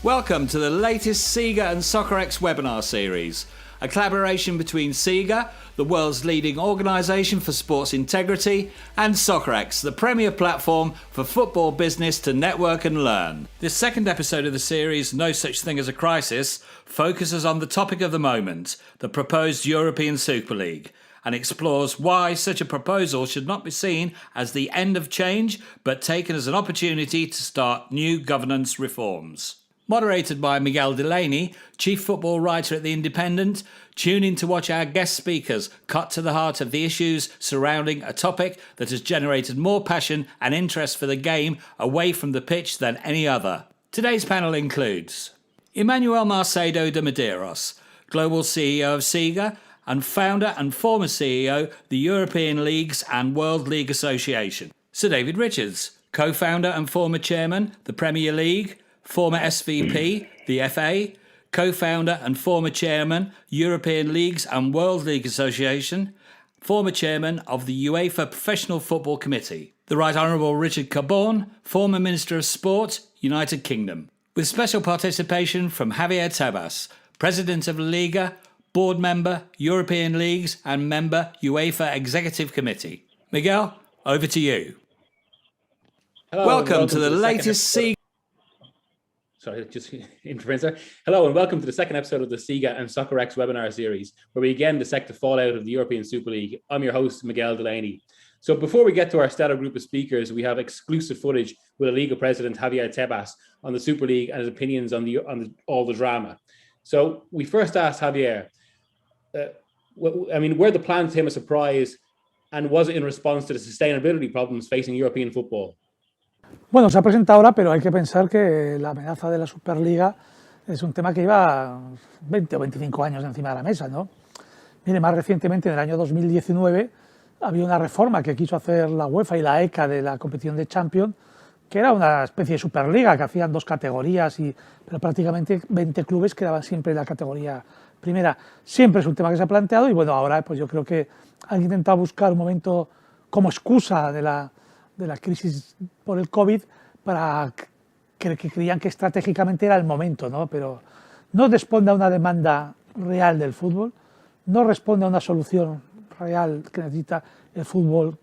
Welcome to the latest SIGA and Soccerex webinar series, a collaboration between SIGA, the world's leading organisation for sports integrity, and Soccerex, the premier platform for football business to network and learn. This second episode of the series, No Such Thing as a Crisis, focuses on the topic of the moment, the proposed European Super League, and explores why such a proposal should not be seen as the end of change, but taken as an opportunity to start new governance reforms. Moderated by Miguel Delaney, chief football writer at The Independent, tune in to watch our guest speakers cut to the heart of the issues surrounding a topic that has generated more passion and interest for the game away from the pitch than any other. Today's panel includes Emmanuel Marcedo de Medeiros, Global CEO of SIGA and founder and former CEO of the European Leagues and World League Association. Sir David Richards, co-founder and former chairman, the Premier League, former SVP, the FA, co-founder and former chairman, European Leagues and World League Association, former chairman of the UEFA Professional Football Committee. The Right Honourable Richard Carbone, former Minister of Sport, United Kingdom. With special participation from Javier Tebas, President of La Liga, board member, European Leagues and member, UEFA Executive Committee. Miguel, over to you. Hello, welcome to the latest SIGA. Sorry, just interference there. Hello and welcome to the second episode of the SIGA and Soccerex webinar series, where we again dissect the fallout of the European Super League. I'm your host, Miguel Delaney. So before we get to our stellar group of speakers, we have exclusive footage with La Liga president Javier Tebas on the Super League and his opinions on all the drama. So we first asked Javier, were the plans to him a surprise, and was it in response to the sustainability problems facing European football? Bueno, se ha presentado ahora, pero hay que pensar que la amenaza de la Superliga es un tema que lleva 20 o 25 años encima de la mesa, ¿no? Mire, más recientemente, en el año 2019, había una reforma que quiso hacer la UEFA y la ECA de la competición de Champions, que era una especie de Superliga, que hacían dos categorías, pero prácticamente 20 clubes quedaban siempre en la categoría primera. Siempre es un tema que se ha planteado y bueno, ahora pues yo creo que han intentado buscar un momento como excusa de la crisis por el COVID para que creían que estratégicamente era el momento, ¿no? Pero no responde a una demanda real del fútbol, no responde a una solución real que necesita el fútbol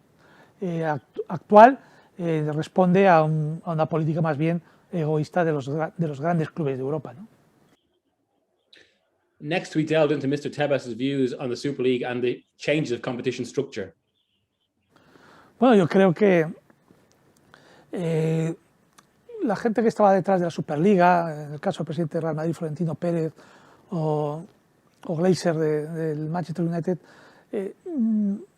actual, responde a una política más bien egoísta de los grandes clubes de Europa, ¿no? Next, we delved into Mr. Tebas' views on the Super League and the changes of competition structure. Bueno, yo creo que la gente que estaba detrás de la Superliga, en el caso del presidente del Real Madrid, Florentino Pérez, o Glazer del Manchester United,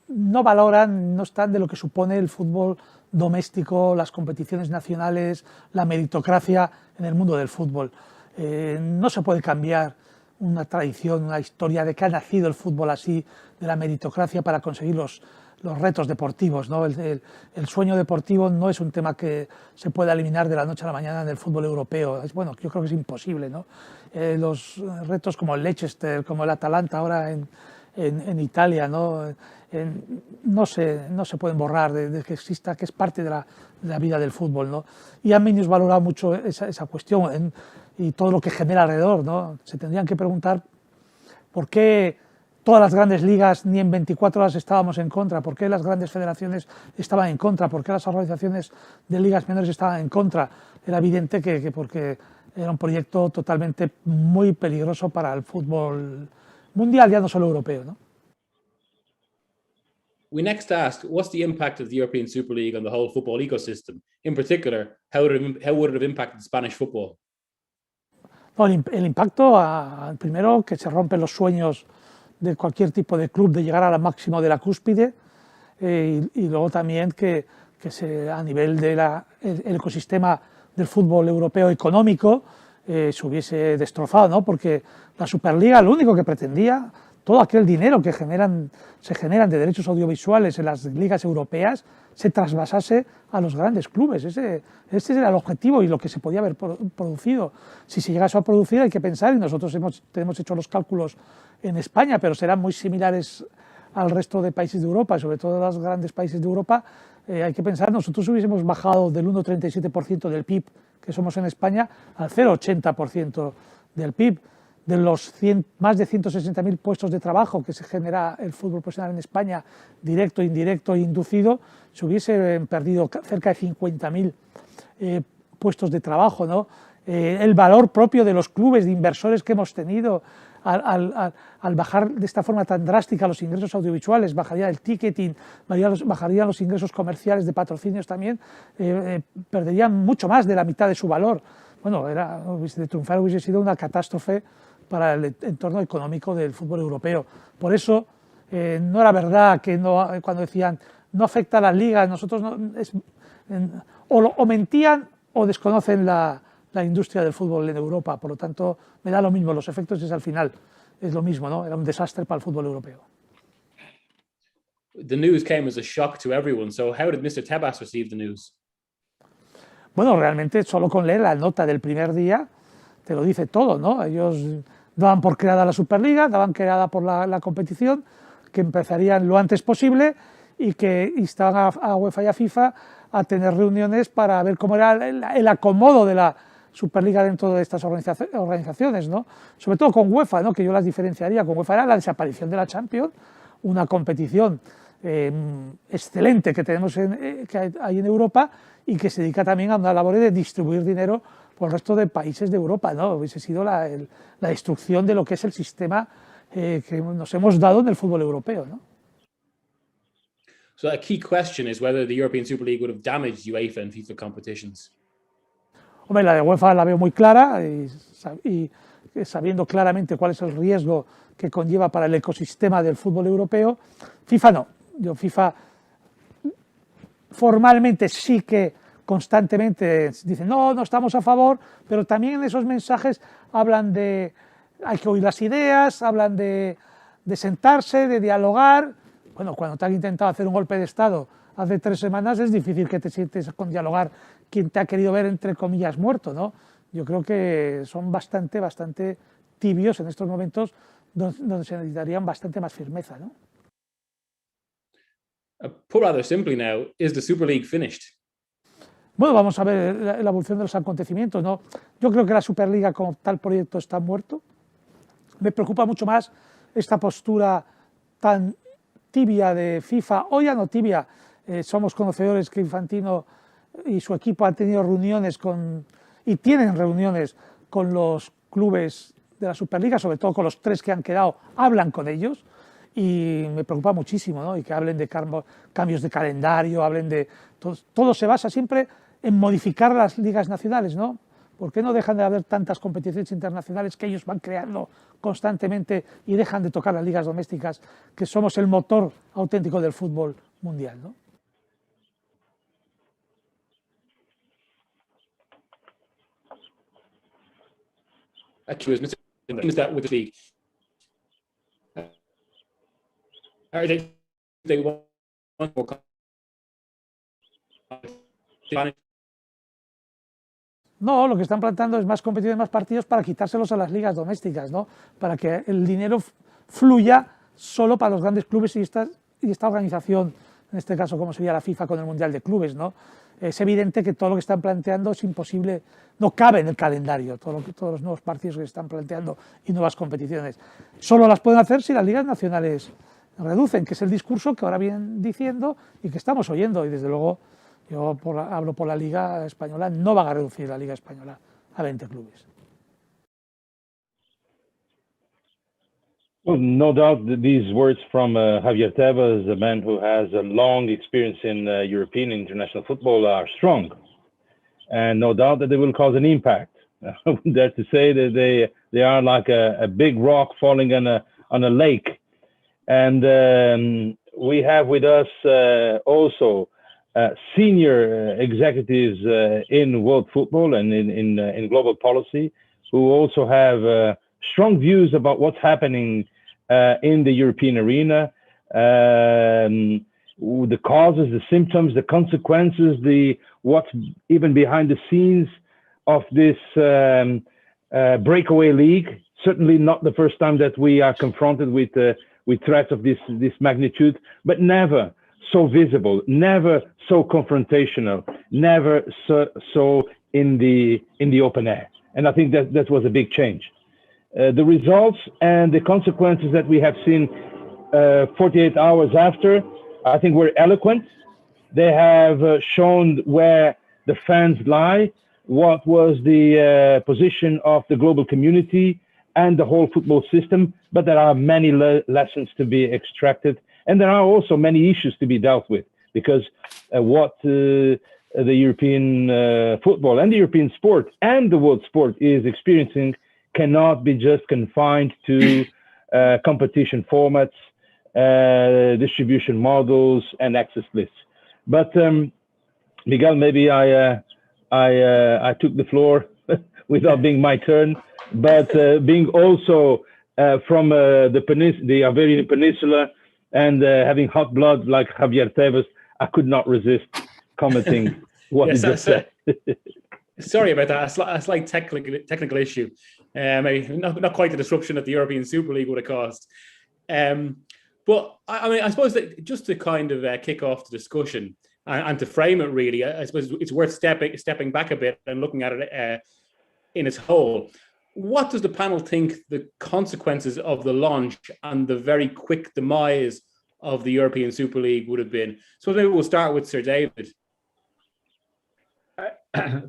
no valoran, no están de lo que supone el fútbol doméstico, las competiciones nacionales, la meritocracia en el mundo del fútbol. No se puede cambiar una tradición, una historia de que ha nacido el fútbol así, de la meritocracia para conseguir los retos deportivos, ¿no? El sueño deportivo no es un tema que se pueda eliminar de la noche a la mañana en el fútbol europeo. Bueno, yo creo que es imposible, ¿no? Los retos como el Leicester, como el Atalanta ahora en Italia, ¿no? No se pueden borrar de que exista, que es parte de la vida del fútbol, ¿no? Y han valorado mucho esa cuestión y todo lo que genera alrededor, ¿no? Se tendrían que preguntar por qué todas las grandes ligas ni en 24 horas estábamos en contra, por qué las grandes federaciones estaban en contra, por qué las organizaciones de ligas menores estaban en contra. Era evidente que porque era un proyecto totalmente muy peligroso para el fútbol mundial, ya no solo europeo, ¿no? We next asked, what's the impact of the European Super League on the whole football ecosystem? In particular, how would it have impacted Spanish football? Bueno, el impacto, primero, que se rompen los sueños de cualquier tipo de club de llegar al máximo de la cúspide, y luego también que a nivel del ecosistema del fútbol europeo económico se hubiese destrozado, ¿no? Porque la Superliga lo único que pretendía, todo aquel dinero que se generan de derechos audiovisuales en las ligas europeas, se trasvasase a los grandes clubes. Ese era el objetivo y lo que se podía haber producido. Si se llegase a producir hay que pensar, y nosotros tenemos hecho los cálculos en España, pero serán muy similares al resto de países de Europa, sobre todo los grandes países de Europa, hay que pensar, nosotros hubiésemos bajado del 1,37% del PIB que somos en España al 0,80% del PIB. De los más de 160.000 puestos de trabajo que se genera el fútbol profesional en España, directo, indirecto e inducido, se hubiesen perdido cerca de 50.000 puestos de trabajo, ¿no? El valor propio de los clubes, de inversores que hemos tenido, al bajar de esta forma tan drástica los ingresos audiovisuales, bajaría el ticketing, bajarían los ingresos comerciales de patrocinios también, perderían mucho más de la mitad de su valor. Bueno, de triunfar hubiese sido una catástrofe para el entorno económico del fútbol europeo. Por eso, no era verdad que cuando decían no afecta a las ligas, nosotros o mentían o desconocen la industria del fútbol en Europa. Por lo tanto, me da lo mismo, los efectos al final es lo mismo, ¿no? Era un desastre para el fútbol europeo. The news came as a shock to everyone. So how did Mr. Tebas receive the news? Bueno, realmente solo con leer la nota del primer día te lo dice todo, ¿no? Ellos daban por creada la Superliga, daban creada por la competición, que empezarían lo antes posible y que instaban a UEFA y a FIFA a tener reuniones para ver cómo era el acomodo de la Superliga dentro de estas organizaciones, ¿no? Sobre todo con UEFA, ¿no? Que yo las diferenciaría. Con UEFA era la desaparición de la Champions, una competición excelente que tenemos que hay en Europa y que se dedica también a una labor de distribuir dinero por el resto de países de Europa, ¿no? Hubiese sido la destrucción de lo que es el sistema que nos hemos dado en el fútbol europeo, ¿no? So a key question is whether the European Super League would have damaged UEFA and FIFA competitions. Hombre, la de UEFA la veo muy clara y sabiendo claramente cuál es el riesgo que conlleva para el ecosistema del fútbol europeo. FIFA no. FIFA formalmente sí que constantemente dicen no estamos a favor, pero también en esos mensajes hablan de hay que oír las ideas, hablan de sentarse, de dialogar. Bueno, cuando te han intentado hacer un golpe de Estado hace 3 semanas es difícil que te sientes con dialogar quien te ha querido ver, entre comillas, muerto, ¿no? Yo creo que son bastante tibios en estos momentos donde se necesitarían bastante más firmeza, ¿no? Put rather simply now, is the Super League finished? Bueno, vamos a ver la evolución de los acontecimientos, ¿no? Yo creo que la Superliga como tal proyecto está muerto. Me preocupa mucho más esta postura tan tibia de FIFA, o ya no tibia, somos conocedores que Infantino y su equipo han tenido reuniones y tienen reuniones con los clubes de la Superliga, sobre todo con los 3 que han quedado, hablan con ellos y me preocupa muchísimo, ¿no? Y que hablen de cambios de calendario, hablen de... Todo se basa siempre en modificar las ligas nacionales, ¿no? ¿Por qué no dejan de haber tantas competiciones internacionales que ellos van creando constantemente y dejan de tocar las ligas domésticas, que somos el motor auténtico del fútbol mundial, ¿no? Actually, is that with the league? Are they want more? No, lo que están planteando es más competición, más partidos para quitárselos a las ligas domésticas, ¿no? Para que el dinero fluya solo para los grandes clubes y esta organización, en este caso como sería la FIFA con el Mundial de Clubes, ¿no? Es evidente que todo lo que están planteando es imposible, no cabe en el calendario, todos los nuevos partidos que están planteando y nuevas competiciones. Solo las pueden hacer si las ligas nacionales reducen, que es el discurso que ahora vienen diciendo y que estamos oyendo, y desde luego yo hablo por la Liga Española, no van a reducir la Liga Española a 20 clubes. Well, no doubt that these words from Javier Tebas, a man who has a long experience in European international football, are strong. And no doubt that they will cause an impact. I would dare to say that they are like a big rock falling on a lake. And we have with us also senior executives in world football and in global policy, who also have strong views about what's happening in the European arena, the causes, the symptoms, the consequences, what's even behind the scenes of this breakaway league. Certainly not the first time that we are confronted with threats of this magnitude, but never so visible, never so confrontational, never so in the open air. And I think that was a big change. The results and the consequences that we have seen 48 hours after, I think were eloquent. They have shown where the fans lie, what was the position of the global community and the whole football system, but there are many lessons to be extracted, and there are also many issues to be dealt with, because what the European football and the European sport and the world sport is experiencing cannot be just confined to competition formats, distribution models, and access lists. But Miguel, maybe I took the floor without being my turn, but being also from the Iberian Peninsula and having hot blood like Javier Tebas, I could not resist commenting what he just said. Sorry about that. A slight technical issue. Maybe not quite the disruption that the European Super League would have caused. But I mean, I suppose that just to kind of kick off the discussion and to frame it really, I suppose it's worth stepping back a bit and looking at it in its whole. What does the panel think the consequences of the launch and the very quick demise of the European Super League would have been? So maybe we'll start with Sir David.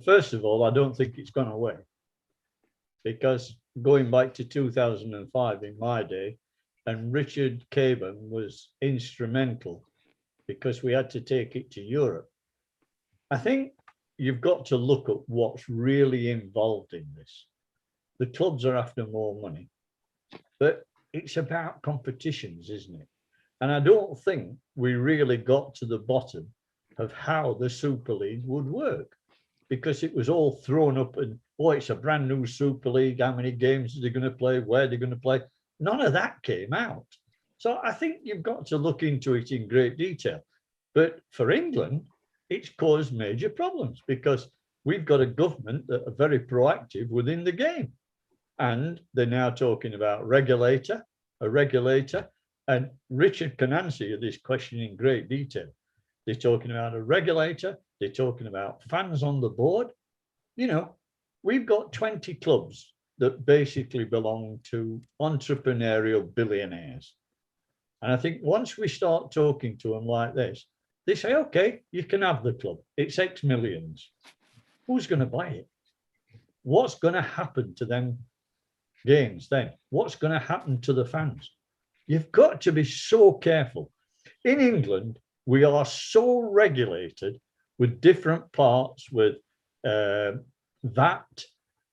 First of all, I don't think it's gone away, because going back to 2005 in my day, and Richard Caban was instrumental because we had to take it to Europe. I think you've got to look at what's really involved in this. The clubs are after more money, but it's about competitions, isn't it? And I don't think we really got to the bottom of how the Super League would work, because it was all thrown up and, oh, it's a brand new Super League. How many games are they going to play? Where they're going to play? None of that came out. So I think you've got to look into it in great detail. But for England, it's caused major problems because we've got a government that are very proactive within the game. And they're now talking about a regulator. And Richard can answer this question in great detail. They're talking about a regulator. They're talking about fans on the board. You know, we've got 20 clubs that basically belong to entrepreneurial billionaires. And I think once we start talking to them like this, they say, okay, you can have the club. It's X millions. Who's going to buy it? What's going to happen to them games then? What's going to happen to the fans? You've got to be so careful. In England, we are so regulated with different parts, with VAT,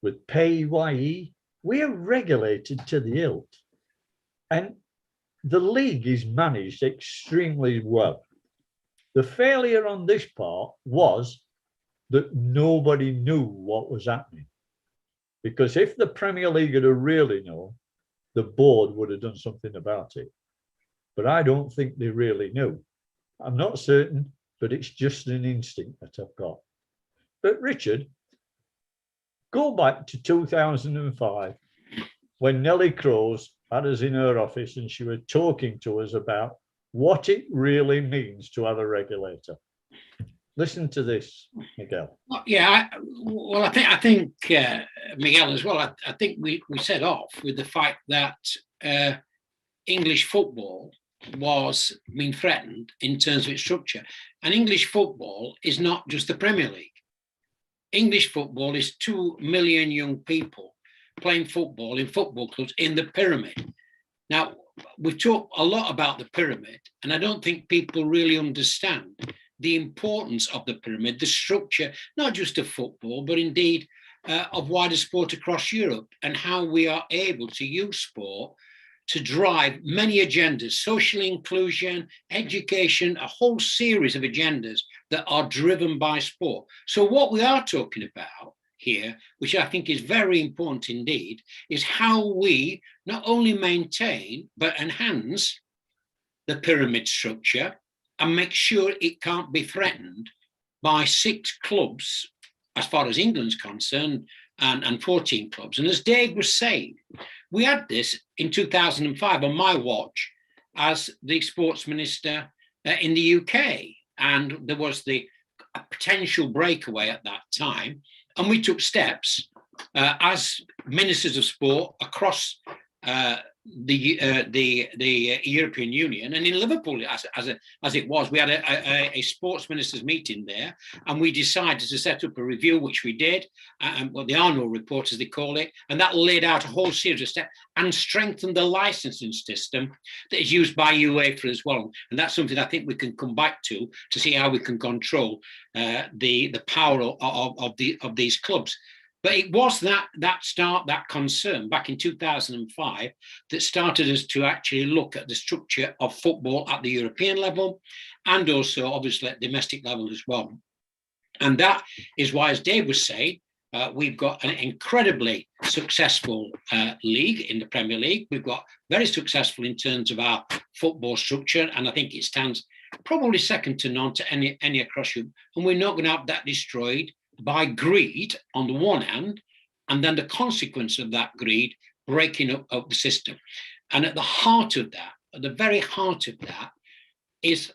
with PAYE. We are regulated to the hilt. And the league is managed extremely well. The failure on this part was that nobody knew what was happening. Because if the Premier League had really known, the board would have done something about it. But I don't think they really knew. I'm not certain, but it's just an instinct that I've got. But Richard, go back to 2005 when Nellie Kroes had us in her office and she was talking to us about what it really means to have a regulator. Listen to this, Miguel. Yeah, I think Miguel as well. I think we set off with the fact that English football was being threatened in terms of its structure. And English football is not just the Premier League. English football is 2 million young people playing football in football clubs in the pyramid. Now, we've talked a lot about the pyramid, and I don't think people really understand the importance of the pyramid, the structure, not just of football, but indeed of wider sport across Europe, and how we are able to use sport to drive many agendas, social inclusion, education, a whole series of agendas that are driven by sport. So what we are talking about here, which I think is very important indeed, is how we not only maintain, but enhance the pyramid structure and make sure it can't be threatened by 6 clubs, as far as England's concerned, and 14 clubs. And as Dave was saying, we had this in 2005 on my watch as the sports minister in the UK. And there was a potential breakaway at that time. And we took steps as ministers of sport across the European Union, and in Liverpool, as it was, we had a sports ministers meeting there, and we decided to set up a review, which we did, and the Arnold report, as they call it, and that laid out a whole series of steps and strengthened the licensing system that is used by UEFA as well. And that's something I think we can come back to see how we can control the power of these clubs. But it was that concern back in 2005 that started us to actually look at the structure of football at the European level, and also obviously at domestic level as well. And that is why, as Dave was saying, we've got an incredibly successful league in the Premier League. We've got very successful in terms of our football structure, and I think it stands probably second to none to any across Europe. And we're not going to have that destroyed by greed on the one hand, and then the consequence of that greed breaking up the system. And at the heart of that, at the very heart of that, is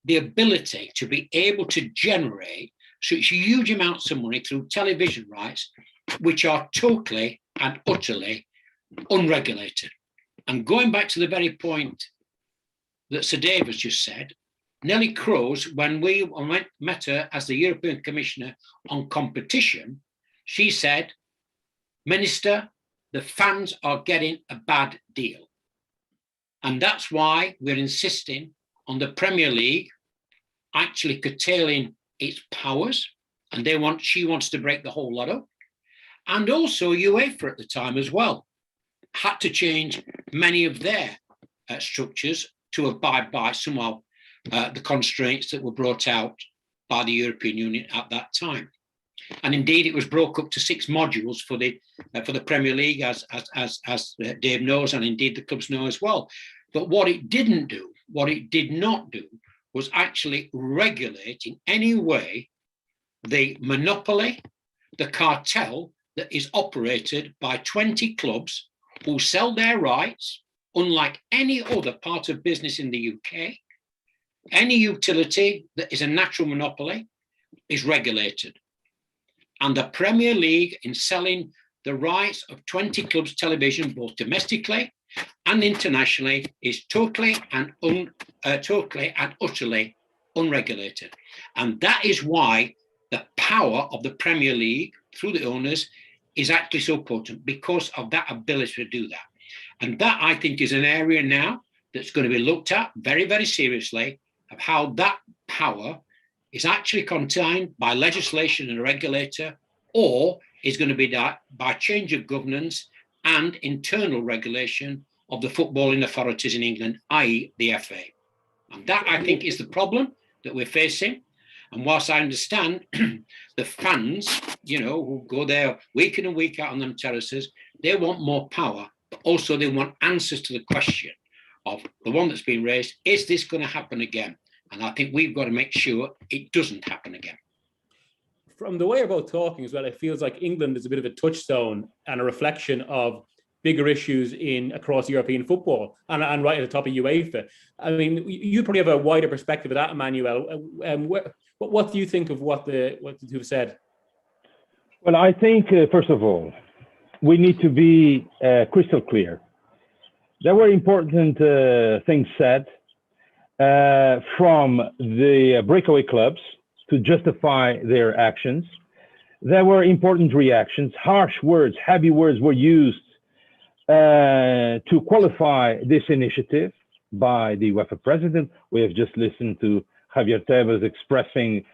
the ability to be able to generate such huge amounts of money through television rights, which are totally and utterly unregulated. And going back to the very point that Sir Dave has just said, Nellie Kroes, when we met her as the European Commissioner on competition, she said, Minister, the fans are getting a bad deal. And that's why we're insisting on the Premier League actually curtailing its powers. And she wants to break the whole lot up. And also UEFA at the time as well had to change many of their structures to abide by somehow the constraints that were brought out by the European Union at that time. And indeed, it was broke up to 6 modules for the Premier League, as Dave knows, and indeed the clubs know as well. But what it did not do, was actually regulate in any way the monopoly, the cartel that is operated by 20 clubs who sell their rights, unlike any other part of business in the UK. Any utility that is a natural monopoly is regulated. And the Premier League, in selling the rights of 20 clubs television, both domestically and internationally, is totally and utterly unregulated. And that is why the power of the Premier League through the owners is actually so potent, because of that ability to do that. And that, I think, is an area now that's going to be looked at very, very seriously, of how that power is actually contained by legislation and a regulator, or is going to be that by change of governance and internal regulation of the footballing authorities in England, i.e. the FA. And that, I think, is the problem that we're facing. And whilst I understand the fans, who go there week in and week out on them terraces, they want more power, but also they want answers to the question of the one that's been raised: is this going to happen again? And I think we've got to make sure it doesn't happen again. From the way you're both talking as well, it feels like England is a bit of a touchstone and a reflection of bigger issues across European football, and right at the top of UEFA. I mean, you probably have a wider perspective of that, Emmanuel. What do you think of what you've said? Well, I think, first of all, we need to be crystal clear. There were important things said from the breakaway clubs to justify their actions. There were important reactions. Harsh words, heavy words were used to qualify this initiative by the UEFA president. We have just listened to Javier Tebas expressing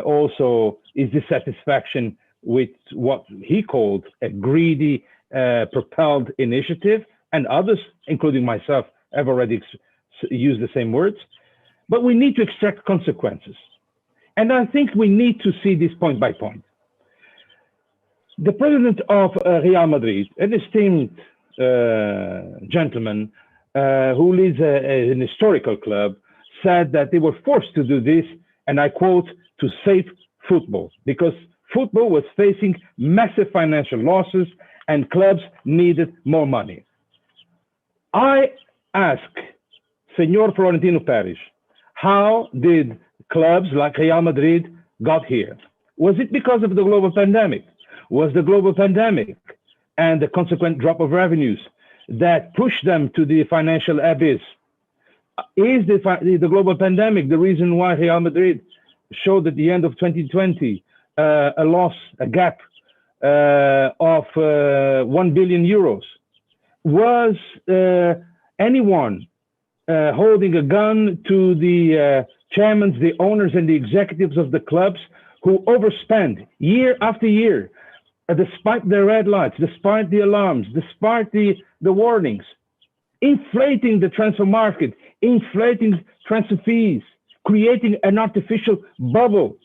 also his dissatisfaction with what he called a greedy, propelled initiative, and others, including myself, have already used the same words. But we need to extract consequences. And I think we need to see this point by point. The president of Real Madrid, an esteemed gentleman who leads an historical club, said that they were forced to do this, and I quote, to save football, because football was facing massive financial losses and clubs needed more money. I ask Senor Florentino Pérez, How did clubs like Real Madrid got here? Was it because of the global pandemic? Was the global pandemic and the consequent drop of revenues that pushed them to the financial abyss? Is the global pandemic the reason why Real Madrid showed at the end of 2020 a gap of 1 billion euros? Was anyone holding a gun to the chairmen, the owners, and the executives of the clubs who overspend year after year, despite the red lights, despite the alarms, despite the warnings, inflating the transfer market, inflating transfer fees, creating an artificial bubble?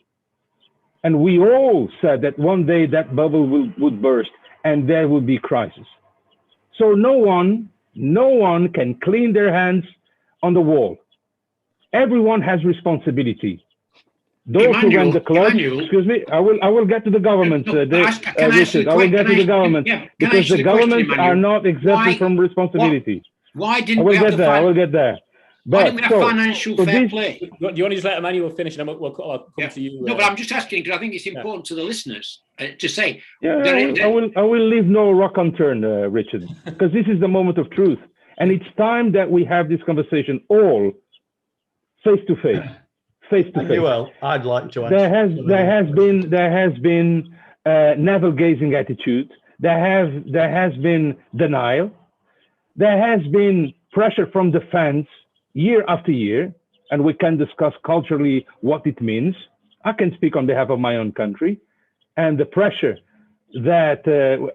And we all said that one day that bubble would burst and there would be crisis. So no one can clean their hands on the wall. Everyone has responsibility. Those who run the club, excuse me, I will get to the government, Richard. I will get to the government because the governments are not exempted from responsibility. Why didn't I will get there. I will get there. Why didn't we have financial fair play? Do you want to just let Emmanuel finish, and then I'll come to you? No, but I'm just asking because I think it's important to the listeners to say. I will leave no rock unturned, Richard, because this is the moment of truth, and it's time that we have this conversation all face to face. Well, I'd like to answer. There has been navel gazing attitude. There has been denial. There has been pressure from the fans year after year, and we can discuss culturally what it means. I can speak on behalf of my own country, and the pressure that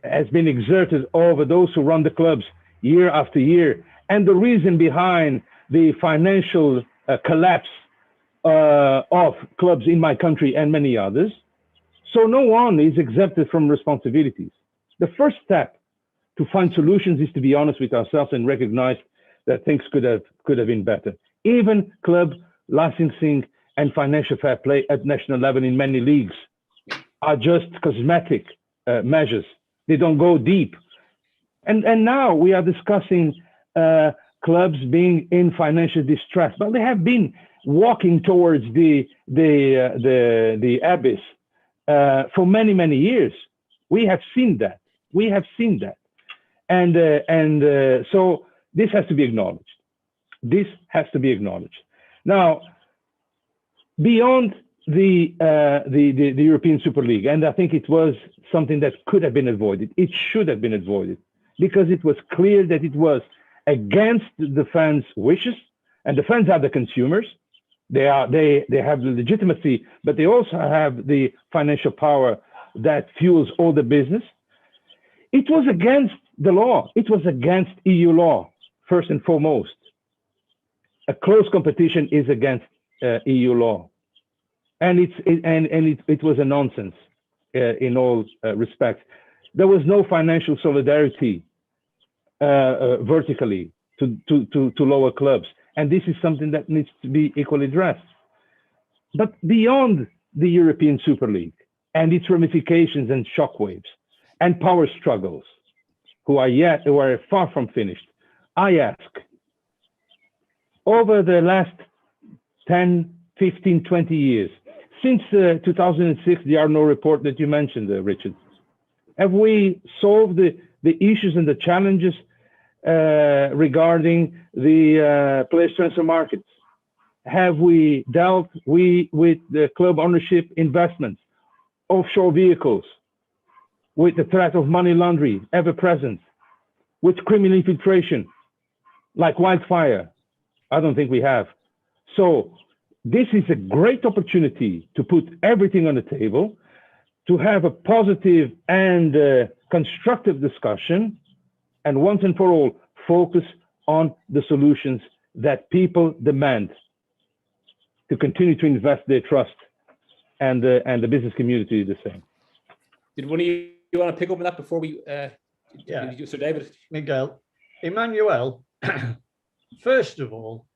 has been exerted over those who run the clubs year after year, and the reason behind the financial collapse of clubs in my country and many others. So no one is exempted from responsibilities. The first step to find solutions is to be honest with ourselves and recognize that things could have been better. Even club licensing and financial fair play at national level in many leagues are just cosmetic measures. They don't go deep. And now we are discussing clubs being in financial distress, but they have been walking towards the abyss for many years. We have seen that. And so this has to be acknowledged. Now, beyond the European Super League, and I think it was something that could have been avoided. It should have been avoided because it was clear that it was against the fans' wishes, and the fans are the consumers. They have the legitimacy, but they also have the financial power that fuels all the business. It was against the law. It was against EU law, first and foremost. A close competition is against EU law, and it was a nonsense in all respects. There was no financial solidarity vertically to lower clubs. And this is something that needs to be equally addressed. But beyond the European Super League and its ramifications and shockwaves and power struggles, who are far from finished, I ask, over the last 10, 15, 20 years, since 2006, the Arnault report that you mentioned, Richard, have we solved the issues and the challenges regarding the players' transfer markets? Have we dealt with the club ownership investments, offshore vehicles, with the threat of money laundering ever present, with criminal infiltration like wildfire? I don't think we have. So this is a great opportunity to put everything on the table, to have a positive and constructive discussion, and once and for all, focus on the solutions that people demand to continue to invest their trust, and the business community the same. Did one of you want to pick up on that before we? Sir David. Miguel, Emmanuel. First of all,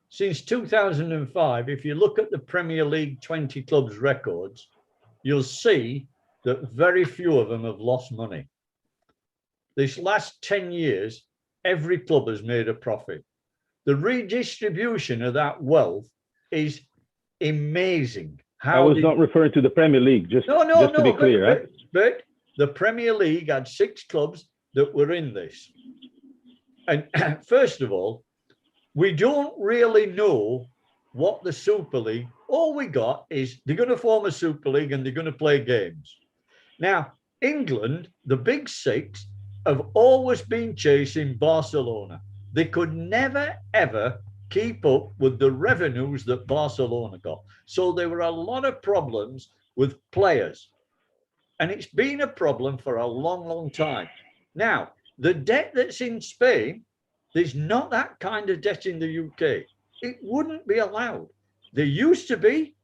since 2005, if you look at the Premier League 20 clubs records, you'll see that very few of them have lost money. This last 10 years, every club has made a profit. The redistribution of that wealth is amazing. I was not referring to the Premier League, just to be clear. But the Premier League had 6 clubs that were in this. And first of all, we don't really know what the Super League, all we got is they're going to form a Super League and they're going to play games. Now, England, the big 6, have always been chasing Barcelona. They could never, ever keep up with the revenues that Barcelona got. So there were a lot of problems with players. And it's been a problem for a long, long time. Now, the debt that's in Spain, there's not that kind of debt in the UK. It wouldn't be allowed. There used to be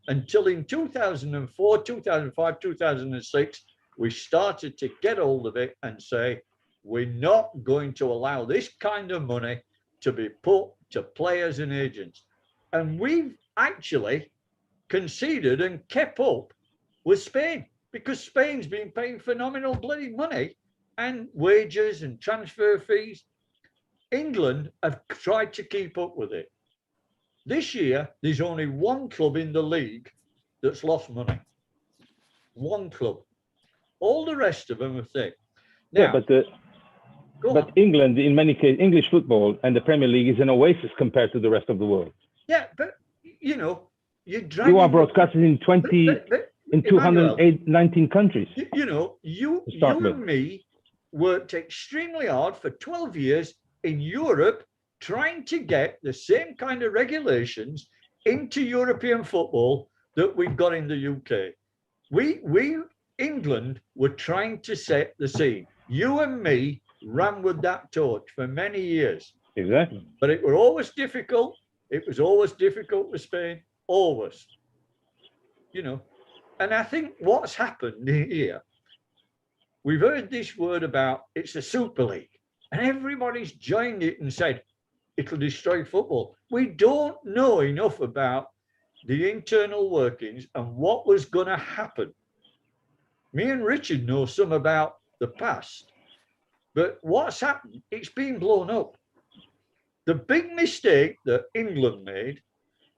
until in 2004, 2005, 2006, we started to get hold of it and say, we're not going to allow this kind of money to be put to players and agents. And we've actually conceded and kept up with Spain because Spain's been paying phenomenal bloody money and wages and transfer fees. England have tried to keep up with it. This year, there's only one club in the league that's lost money. One club. All the rest of them have said. Now, but England, in many cases, English football and the Premier League is an oasis compared to the rest of the world. Yeah, but you know, you are broadcasting in 219 countries. You know, you and me worked extremely hard for 12 years in Europe trying to get the same kind of regulations into European football that we've got in the UK. England were trying to set the scene. You and me ran with that torch for many years. Exactly. But it was always difficult. It was always difficult with Spain, always. You know, and I think what's happened here, we've heard this word about it's a Super League, and everybody's joined it and said it'll destroy football. We don't know enough about the internal workings and what was going to happen. Me and Richard know some about the past, but what's happened, it's been blown up. The big mistake that England made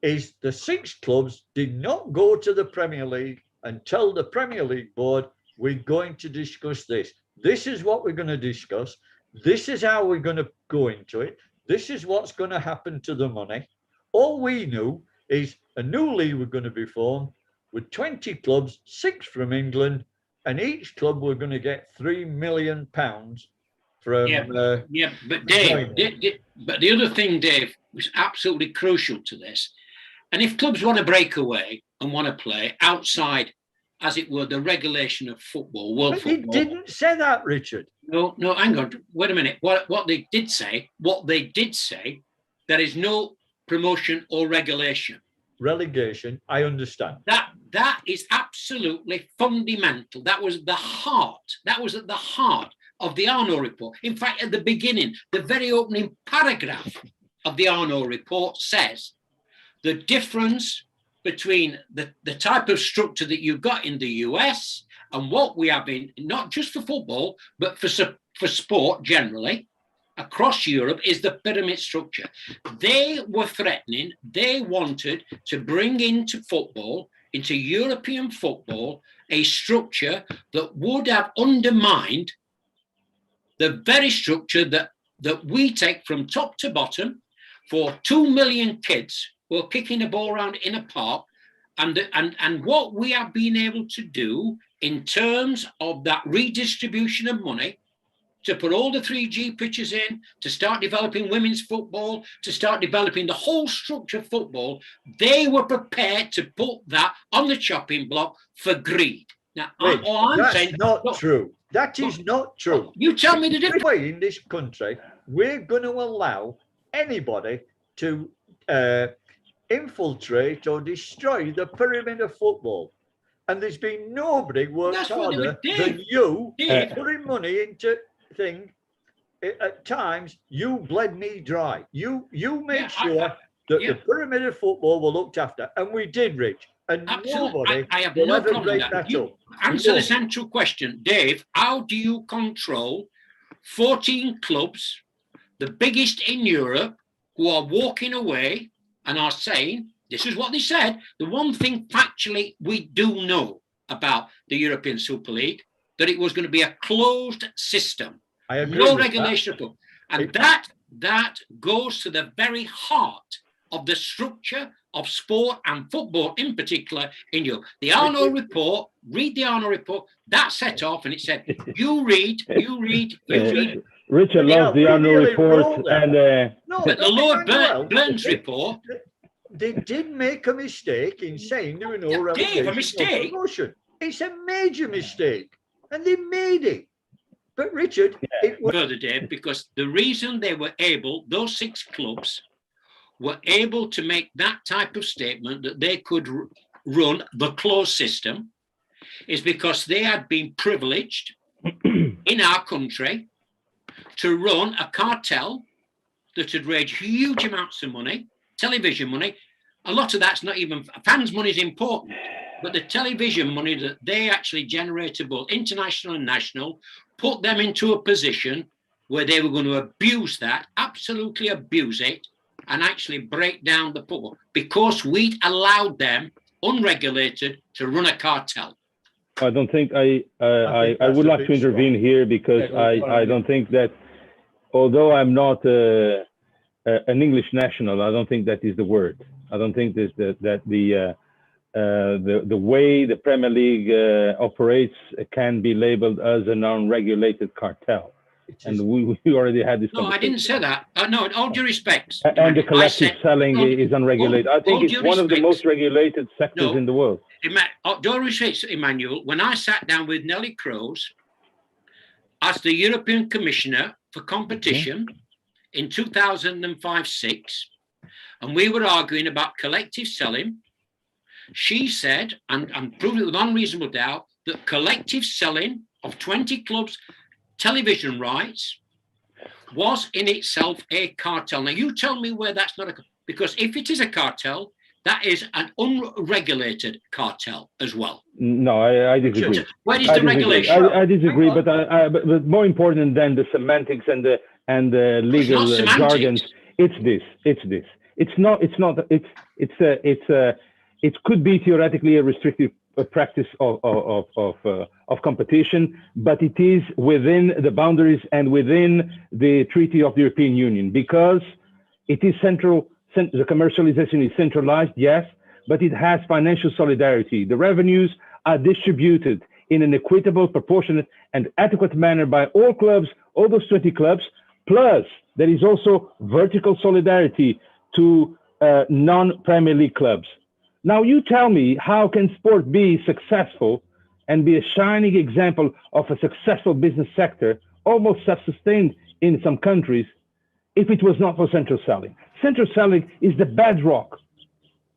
is the 6 clubs did not go to the Premier League and tell the Premier League board, we're going to discuss this. This is what we're going to discuss. This is how we're going to go into it. This is what's going to happen to the money. All we knew is a new league was going to be formed with 20 clubs, 6 from England, and each club were going to get £3 million from. But Dave, but the other thing, Dave, was absolutely crucial to this. And if clubs want to break away and want to play outside, as it were, the regulation of football, world football. They didn't say that, Richard. No, hang on. Wait a minute. What they did say, there is no promotion or regulation. Relegation, I understand. That is absolutely fundamental. That was the heart. That was at the heart of the Arnault report. In fact, at the beginning, the very opening paragraph of the Arnault report says the difference between the type of structure that you've got in the US and what we have in, not just for football, but for sport generally, across Europe, is the pyramid structure. They were threatening, they wanted to bring into football, into European football, a structure that would have undermined the very structure that we take from top to bottom for 2 million kids who are kicking a ball around in a park, and what we have been able to do in terms of that redistribution of money, to put all the 3G pitches in, to start developing women's football, to start developing the whole structure of football, they were prepared to put that on the chopping block for greed. Now, that's saying, not true. That is not true. You tell me the difference. In this country, we're going to allow anybody to infiltrate or destroy the pyramid of football. And there's been nobody worked harder than you putting money into thing. At times, you bled me dry. You made sure that the pyramid of football were looked after. And we did, Rich. And nobody I have will no ever problem break with that. that up. Answer the central question. Dave, how do you control 14 clubs, the biggest in Europe, who are walking away and are saying this is what they said. The one thing factually we do know about the European Super League, that it was going to be a closed system. I agree No with regulation at all. And that goes to the very heart of the structure of sport and football in particular in Europe. The Arnold report, read the Arnold report, that set off and it said, you read. Richard loves the Arnold report and No, But the Lord Burns report, They did make a mistake in saying there were no Dave, a relegation or mistake? promotion. It's a major mistake, and they made it. But Richard, it was further, Dave, because the reason they were able, those 6 clubs were able to make that type of statement that they could run the closed system is because they had been privileged in our country to run a cartel that had raised huge amounts of money, television money. A lot of that's not even fans' money is important, but the television money that they actually generated, both international and national, put them into a position where they were going to abuse that, absolutely abuse it, and actually break down the football because we'd allowed them unregulated to run a cartel. I don't think I would like to intervene here because I don't think that, although I'm not an English national, I don't think that is the word. I don't think that the way the Premier League operates can be labeled as a non-regulated cartel. And we already had this. No, I didn't say that. No, in all due respect. And the collective selling is unregulated. I think it's one of the most regulated sectors in the world. Due respect, Emmanuel, when I sat down with Nelly Kroes as the European Commissioner for Competition in 2005-06, and we were arguing about collective selling, she said, and proved it with unreasonable doubt, that collective selling of 20 clubs' television rights was in itself a cartel. Now, you tell me where that's not because if it is a cartel, that is an unregulated cartel as well. No, I disagree. Where is the regulation? I disagree, but more important than the semantics and the legal jargons, it's this. It could be theoretically a restrictive practice of competition, but it is within the boundaries and within the Treaty of the European Union because it is central. The commercialization is centralized, yes, but it has financial solidarity. The revenues are distributed in an equitable, proportionate, and adequate manner by all clubs, all those 20 clubs, plus there is also vertical solidarity to non-Premier League clubs. Now you tell me, how can sport be successful and be a shining example of a successful business sector, almost self-sustained in some countries, if it was not for central selling? Central selling is the bedrock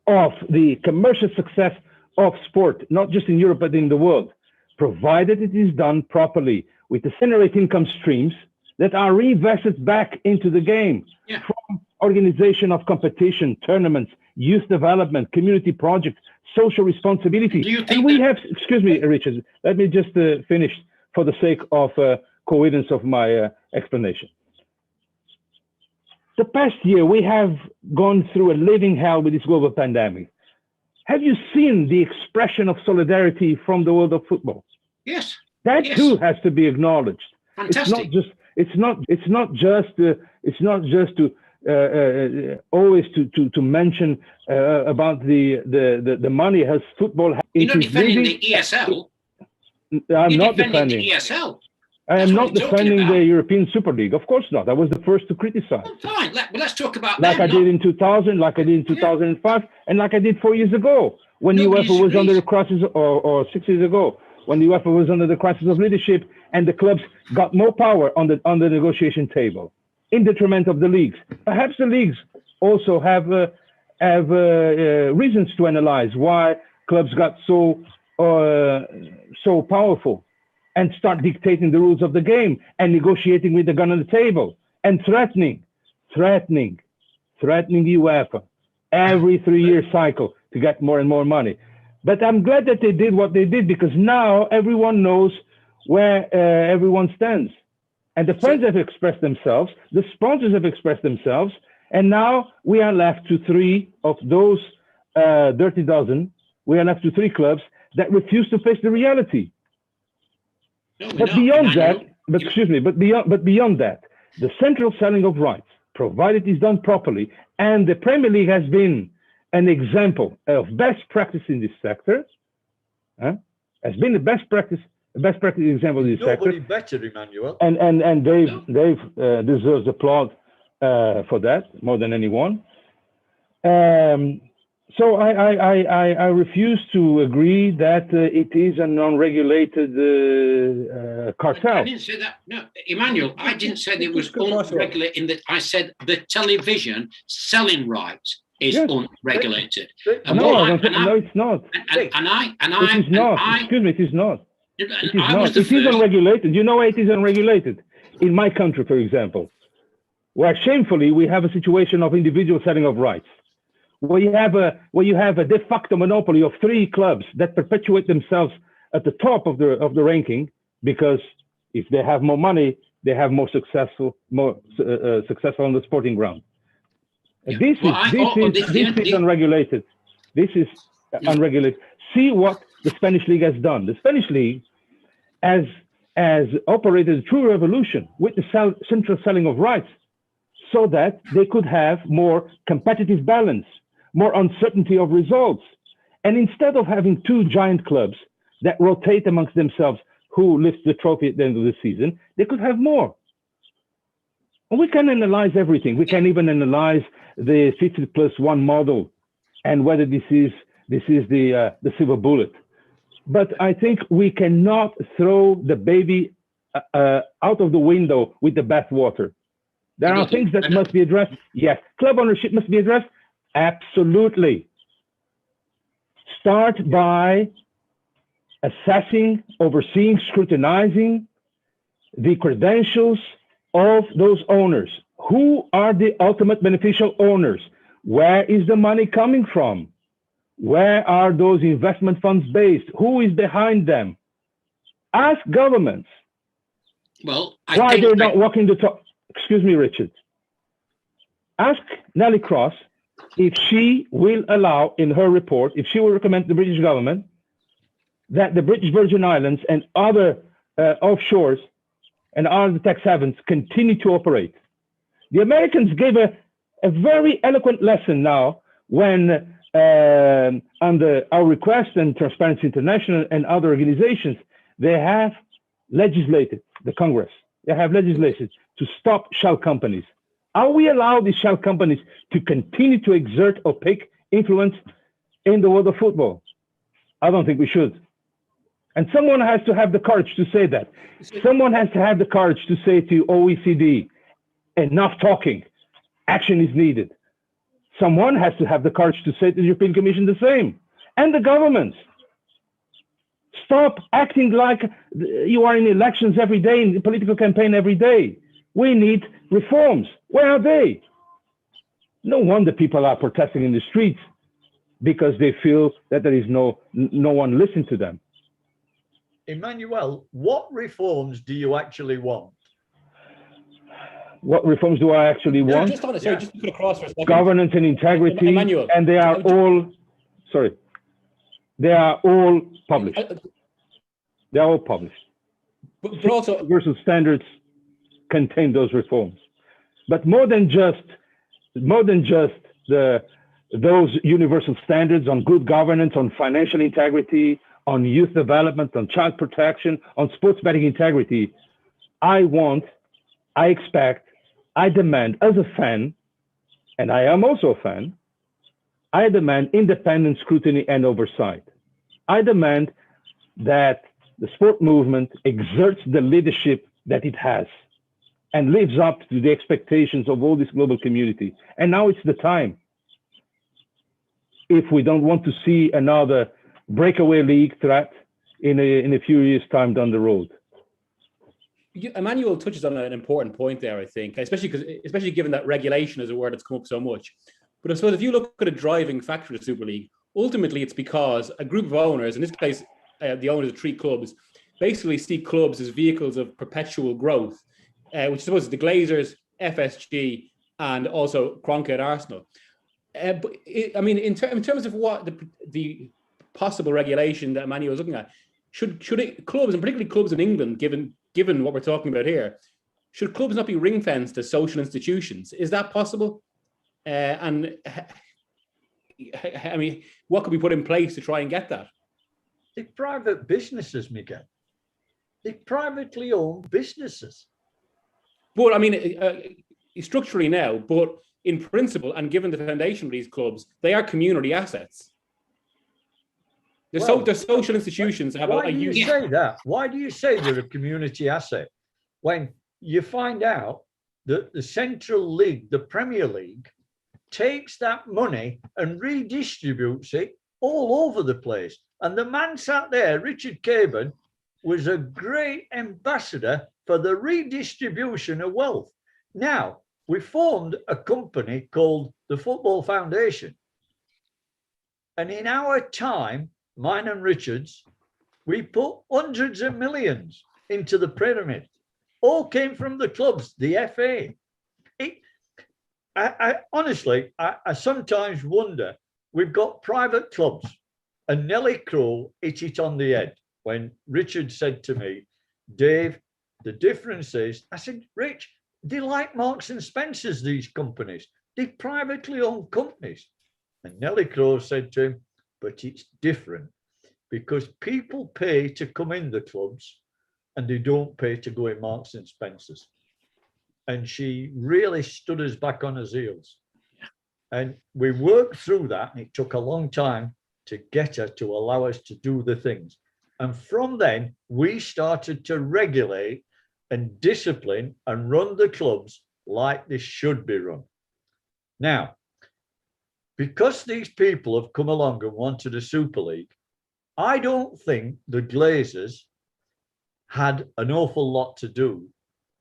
of the commercial success of sport, not just in Europe, but in the world, provided it is done properly with the generate income streams that are reinvested back into the game from organization of competition, tournaments, youth development, community projects, social responsibility. And we have, excuse me, Richard, let me just finish for the sake of coherence of my explanation. The past year, we have gone through a living hell with this global pandemic. Have you seen the expression of solidarity from the world of football? Yes. That too has to be acknowledged. Fantastic. It's not just to always to mention about the money has football. You're not defending the ESL. I'm not defending the ESL. I am not defending the European Super League. Of course not. I was the first to criticize. Well, fine. Let's talk about like I did in 2000, like I did in 2005, and like I did 4 years ago when UEFA was under the crisis, or 6 years ago when the UEFA was under the crisis of leadership, and the clubs got more power on the negotiation table, in detriment of the leagues. Perhaps the leagues also have reasons to analyze why clubs got so powerful and start dictating the rules of the game and negotiating with the gun on the table and threatening UEFA every 3-year cycle to get more and more money. But I'm glad that they did what they did, because now everyone knows where everyone stands. And the fans have expressed themselves, the sponsors have expressed themselves, and now we are left to 3 of those dirty dozen, we are left to 3 clubs that refuse to face the reality. No, we're But not, beyond Emmanuel. that, but beyond that, the central selling of rights, provided it's done properly, and the Premier League has been an example of best practice in this sector, has been the best practice example in this sector. Nobody better, Emmanuel. And Dave deserves applaud for that more than anyone. So I refuse to agree that it is a non-regulated cartel. I didn't say that. No, Emmanuel, I didn't say that it was unregulated. In that, I said the television selling rights is unregulated. No, it's not. It is not. Excuse me, it is not. It is not. It is first. unregulated. You know why it is unregulated? In my country, for example, where shamefully we have a situation of individual selling of rights, where you have a de facto monopoly of 3 clubs that perpetuate themselves at the top of the ranking, because if they have more money, they have more successful on the sporting ground. Yeah. This is unregulated. This is unregulated. See what the Spanish League has done. The Spanish League has operated a true revolution with the central selling of rights, so that they could have more competitive balance, more uncertainty of results. And instead of having 2 giant clubs that rotate amongst themselves who lifts the trophy at the end of the season, they could have more. And we can analyze everything. We can even analyze the 50+1 model and whether this is the silver bullet. But I think we cannot throw the baby out of the window with the bathwater. There are things that must be addressed. Yes. Club ownership must be addressed. Absolutely. Start by assessing, overseeing, scrutinizing the credentials of those owners. Who are the ultimate beneficial owners? Where is the money coming from? Where are those investment funds based? Who is behind them? Ask governments. Well, why they're not walking the talk. Excuse me, Richard. Ask Nellie Cross if she will allow, in her report, if she will recommend to the British government that the British Virgin Islands and other offshores and other tax havens continue to operate. The Americans gave a very eloquent lesson now when, under our request and Transparency International and other organizations, they have legislated, the Congress, they have legislated to stop shell companies. Are we allowed these shell companies to continue to exert opaque influence in the world of football? I don't think we should. And someone has to have the courage to say that. Someone has to have the courage to say to OECD, enough talking, action is needed. Someone has to have the courage to say to the European Commission the same. And the governments. Stop acting like you are in elections every day, in the political campaign every day. We need reforms. Where are they? No wonder people are protesting in the streets, because they feel that there is no one listening to them. Emmanuel, what reforms do you actually want? What reforms do I actually want? Just on it, sorry, just to put across for a second. Governance and integrity, Emmanuel, and they are all, sorry, they are all published. They are all published. But also, universal standards contain those reforms. But more than just those universal standards on good governance, on financial integrity, on youth development, on child protection, on sports betting integrity, I expect, I demand as a fan, and I am also a fan, I demand independent scrutiny and oversight. I demand that the sport movement exerts the leadership that it has and lives up to the expectations of all this global community. And now it's the time. If we don't want to see another breakaway league threat in a few years' time down the road. Emmanuel touches on an important point there, I think, especially given that regulation is a word that's come up so much. But I suppose if you look at a driving factor of the Super League, ultimately it's because a group of owners, in this case, the owners of 3 clubs, basically see clubs as vehicles of perpetual growth, which I suppose is the Glazers, FSG, and also Kroenke at Arsenal. I mean, in terms of what the possible regulation that Emmanuel is looking at, should clubs, and particularly clubs in England, given what we're talking about here, should clubs not be ring fenced as social institutions? Is that possible? And I mean, what could we put in place to try and get that? They're private businesses, Miguel. They're privately owned businesses. But I mean, structurally now, but in principle, and given the foundation of these clubs, they are community assets. They're social institutions. Why do you say that? Why do you say they're a community asset when you find out that the Central League, the Premier League, takes that money and redistributes it all over the place? And the man sat there, Richard Caban, was a great ambassador for the redistribution of wealth. Now, we formed a company called the Football Foundation. And in our time, mine and Richard's, we put hundreds of millions into the pyramid. All came from the clubs, the FA. I honestly, I sometimes wonder, we've got private clubs, and Nelly Crowe hit it on the head when Richard said to me, Dave, the difference is, I said, Rich, they like Marks and Spencer's, these companies. They're privately owned companies. And Nelly Crowe said to him, but it's different because people pay to come in the clubs and they don't pay to go in Marks and Spencer's. And she really stood us back on her heels. And we worked through that, and it took a long time to get her to allow us to do the things. And from then, we started to regulate and discipline and run the clubs like they should be run. Now, because these people have come along and wanted a Super League, I don't think the Glazers had an awful lot to do.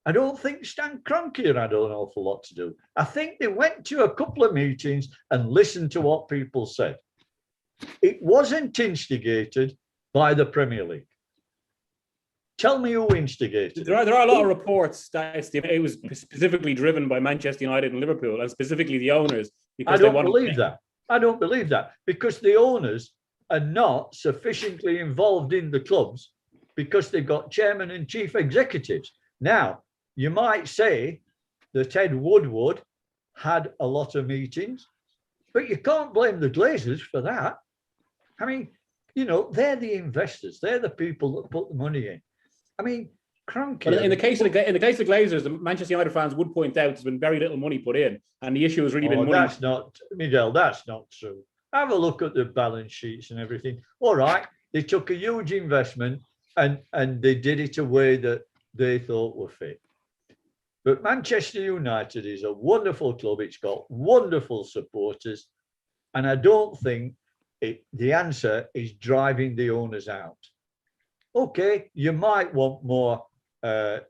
I don't think Stan Kroenke had an awful lot to do. I think they went to a couple of meetings and listened to what people said. It wasn't instigated by the Premier League. Tell me who instigated. There are a lot of reports that it was specifically driven by Manchester United and Liverpool, and specifically the owners. I don't believe that. I don't believe that, because the owners are not sufficiently involved in the clubs because they've got chairman and chief executives. Now, you might say that Ed Woodward had a lot of meetings, but you can't blame the Glazers for that. I mean, you know, they're the investors. They're the people that put the money in. I mean, Kroenke. But in the case of the Glazers, the Manchester United fans would point out there's been very little money put in, and the issue has really been money. That's not, Miguel. That's not true. Have a look at the balance sheets and everything. All right, they took a huge investment and they did it a way that they thought were fit. But Manchester United is a wonderful club. It's got wonderful supporters, and I don't think the answer is driving the owners out. Okay, you might want more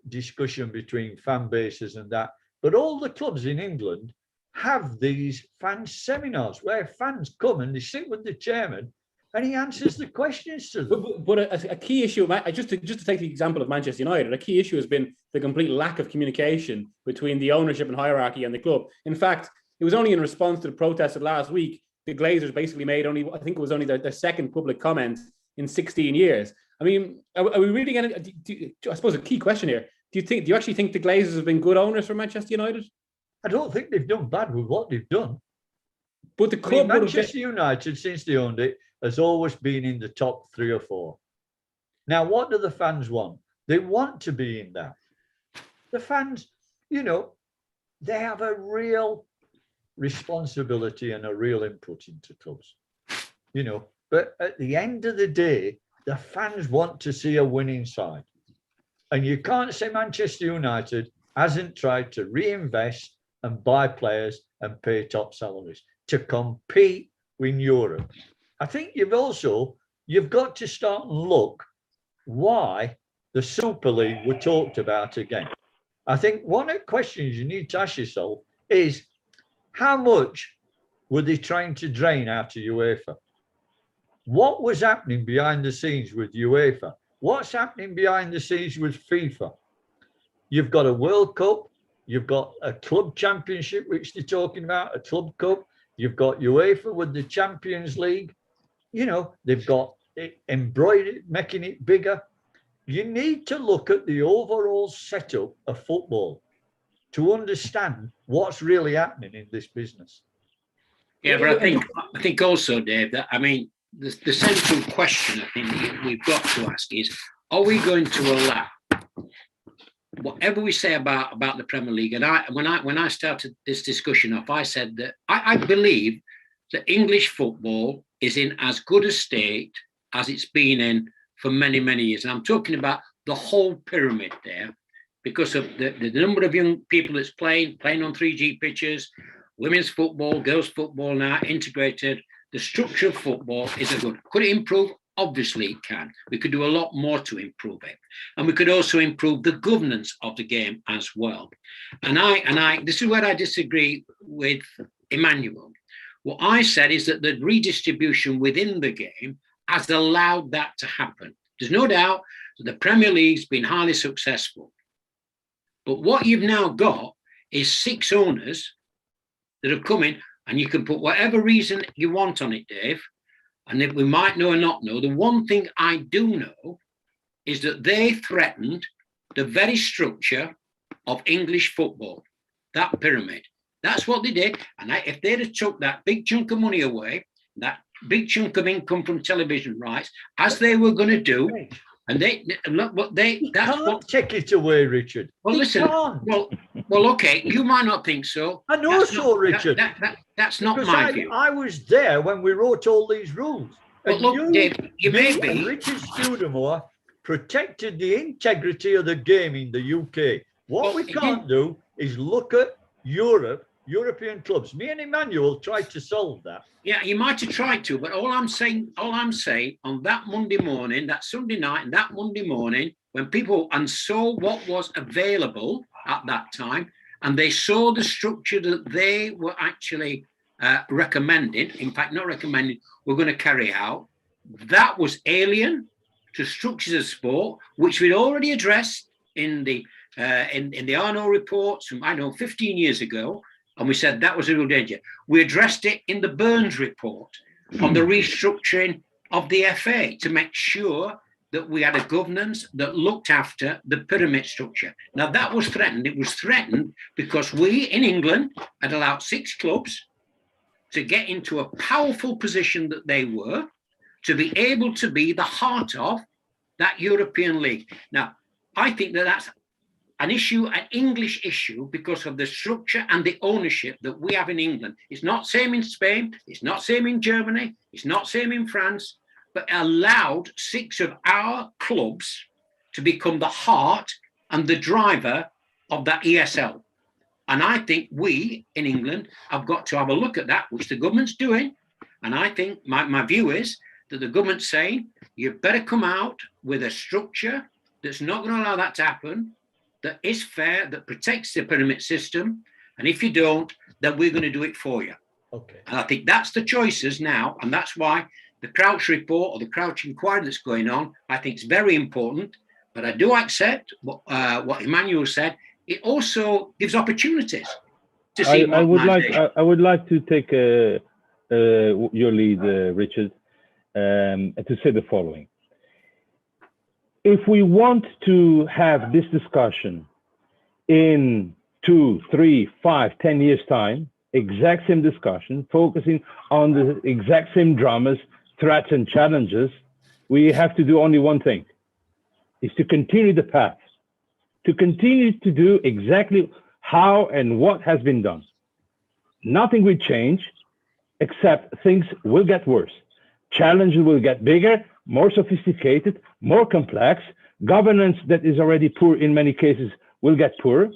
discussion between fan bases and that, but all the clubs in England have these fan seminars where fans come and they sit with the chairman and he answers the questions to them. But a key issue, just to take the example of Manchester United, a key issue has been the complete lack of communication between the ownership and hierarchy and the club. In fact, it was only in response to the protest of last week, the Glazers basically made I think it was only their second public comment in 16 years. I mean, are we really getting, I suppose a key question here, do you actually think the Glazers have been good owners for Manchester United? I don't think they've done bad with what they've done. But the club, Manchester United, since they owned it, has always been in the top 3 or 4. Now, what do the fans want? They want to be in that. The fans, you know, they have a real responsibility and a real input into clubs, you know. But at the end of the day, the fans want to see a winning side. And you can't say Manchester United hasn't tried to reinvest and buy players and pay top salaries to compete in Europe. I think you've got to start and look why the Super League were talked about again. I think one of the questions you need to ask yourself is, how much were they trying to drain out of UEFA? What was happening behind the scenes with UEFA? What's happening behind the scenes with FIFA? You've got a World Cup, you've got a club championship, which they're talking about, a club cup, You've got UEFA with the Champions League. You know, they've got it embroidered, making it bigger. You need to look at the overall setup of football to understand what's really happening in this business. Yeah, but I think also, Dave, that I mean, the central question I think we've got to ask is: are we going to allow whatever we say about the Premier League? And when I started this discussion off, I said that I believe that English football is in as good a state as it's been in for many, many years. And I'm talking about the whole pyramid there, because of the number of young people that's playing on 3G pitches, women's football, girls' football now integrated. The structure of football is a good. Could it improve? Obviously it can. We could do a lot more to improve it. And we could also improve the governance of the game as well. And I this is where I disagree with Emmanuel. What I said is that the redistribution within the game has allowed that to happen. There's no doubt that the Premier League's been highly successful. But what you've now got is 6 owners that have come in, and you can put whatever reason you want on it, Dave, and if we might know or not know, the one thing I do know is that they threatened the very structure of English football, that pyramid. That's what they did. And if they'd have took that big chunk of money away, that big chunk of income from television rights, as they were going to do, and that's what take it away, Richard. Well, listen. Well, okay. You might not think so. I know so, Richard. That's not because my view. I was there when we wrote all these rules. But and look, Dave, you may be. And Richard Studemore protected the integrity of the game in the UK. What we can't do is look at European clubs. Me and Emmanuel tried to solve that. Yeah, you might have tried to, but all I'm saying on that Monday morning, that Sunday night and that Monday morning, when people saw what was available at that time, and they saw the structure that they were actually recommending, in fact, not recommending, we're going to carry out, that was alien to structures of sport, which we'd already addressed in the Arno reports from, 15 years ago. And we said that was a real danger. We addressed it in the Burns report on the restructuring of the FA to make sure that we had a governance that looked after the pyramid structure. Now, that was threatened. It was threatened because we in England had allowed 6 clubs to get into a powerful position that they were, to be able to be the heart of that European League. Now, I think that that's an English issue, because of the structure and the ownership that we have in England. It's not same in Spain, it's not same in Germany, it's not same in France, but allowed 6 of our clubs to become the heart and the driver of that ESL. And I think we in England have got to have a look at that, which the government's doing. And I think my view is that the government's saying, you better come out with a structure that's not going to allow that to happen, that is fair, that protects the pyramid system. And if you don't, then we're going to do it for you. Okay. And I think that's the choices now. And that's why the Crouch report or the Crouch inquiry that's going on, I think is very important. But I do accept what Emmanuel said. It also gives opportunities to see. I would like to take your lead, Richard, and to say the following. If we want to have this discussion in 2, 3, 5, 10 years' time, exact same discussion, focusing on the exact same dramas, threats and challenges, we have to do only one thing, is to continue the path, to continue to do exactly how and what has been done. Nothing will change, except things will get worse. Challenges will get bigger, more sophisticated, more complex. Governance that is already poor in many cases will get poorer,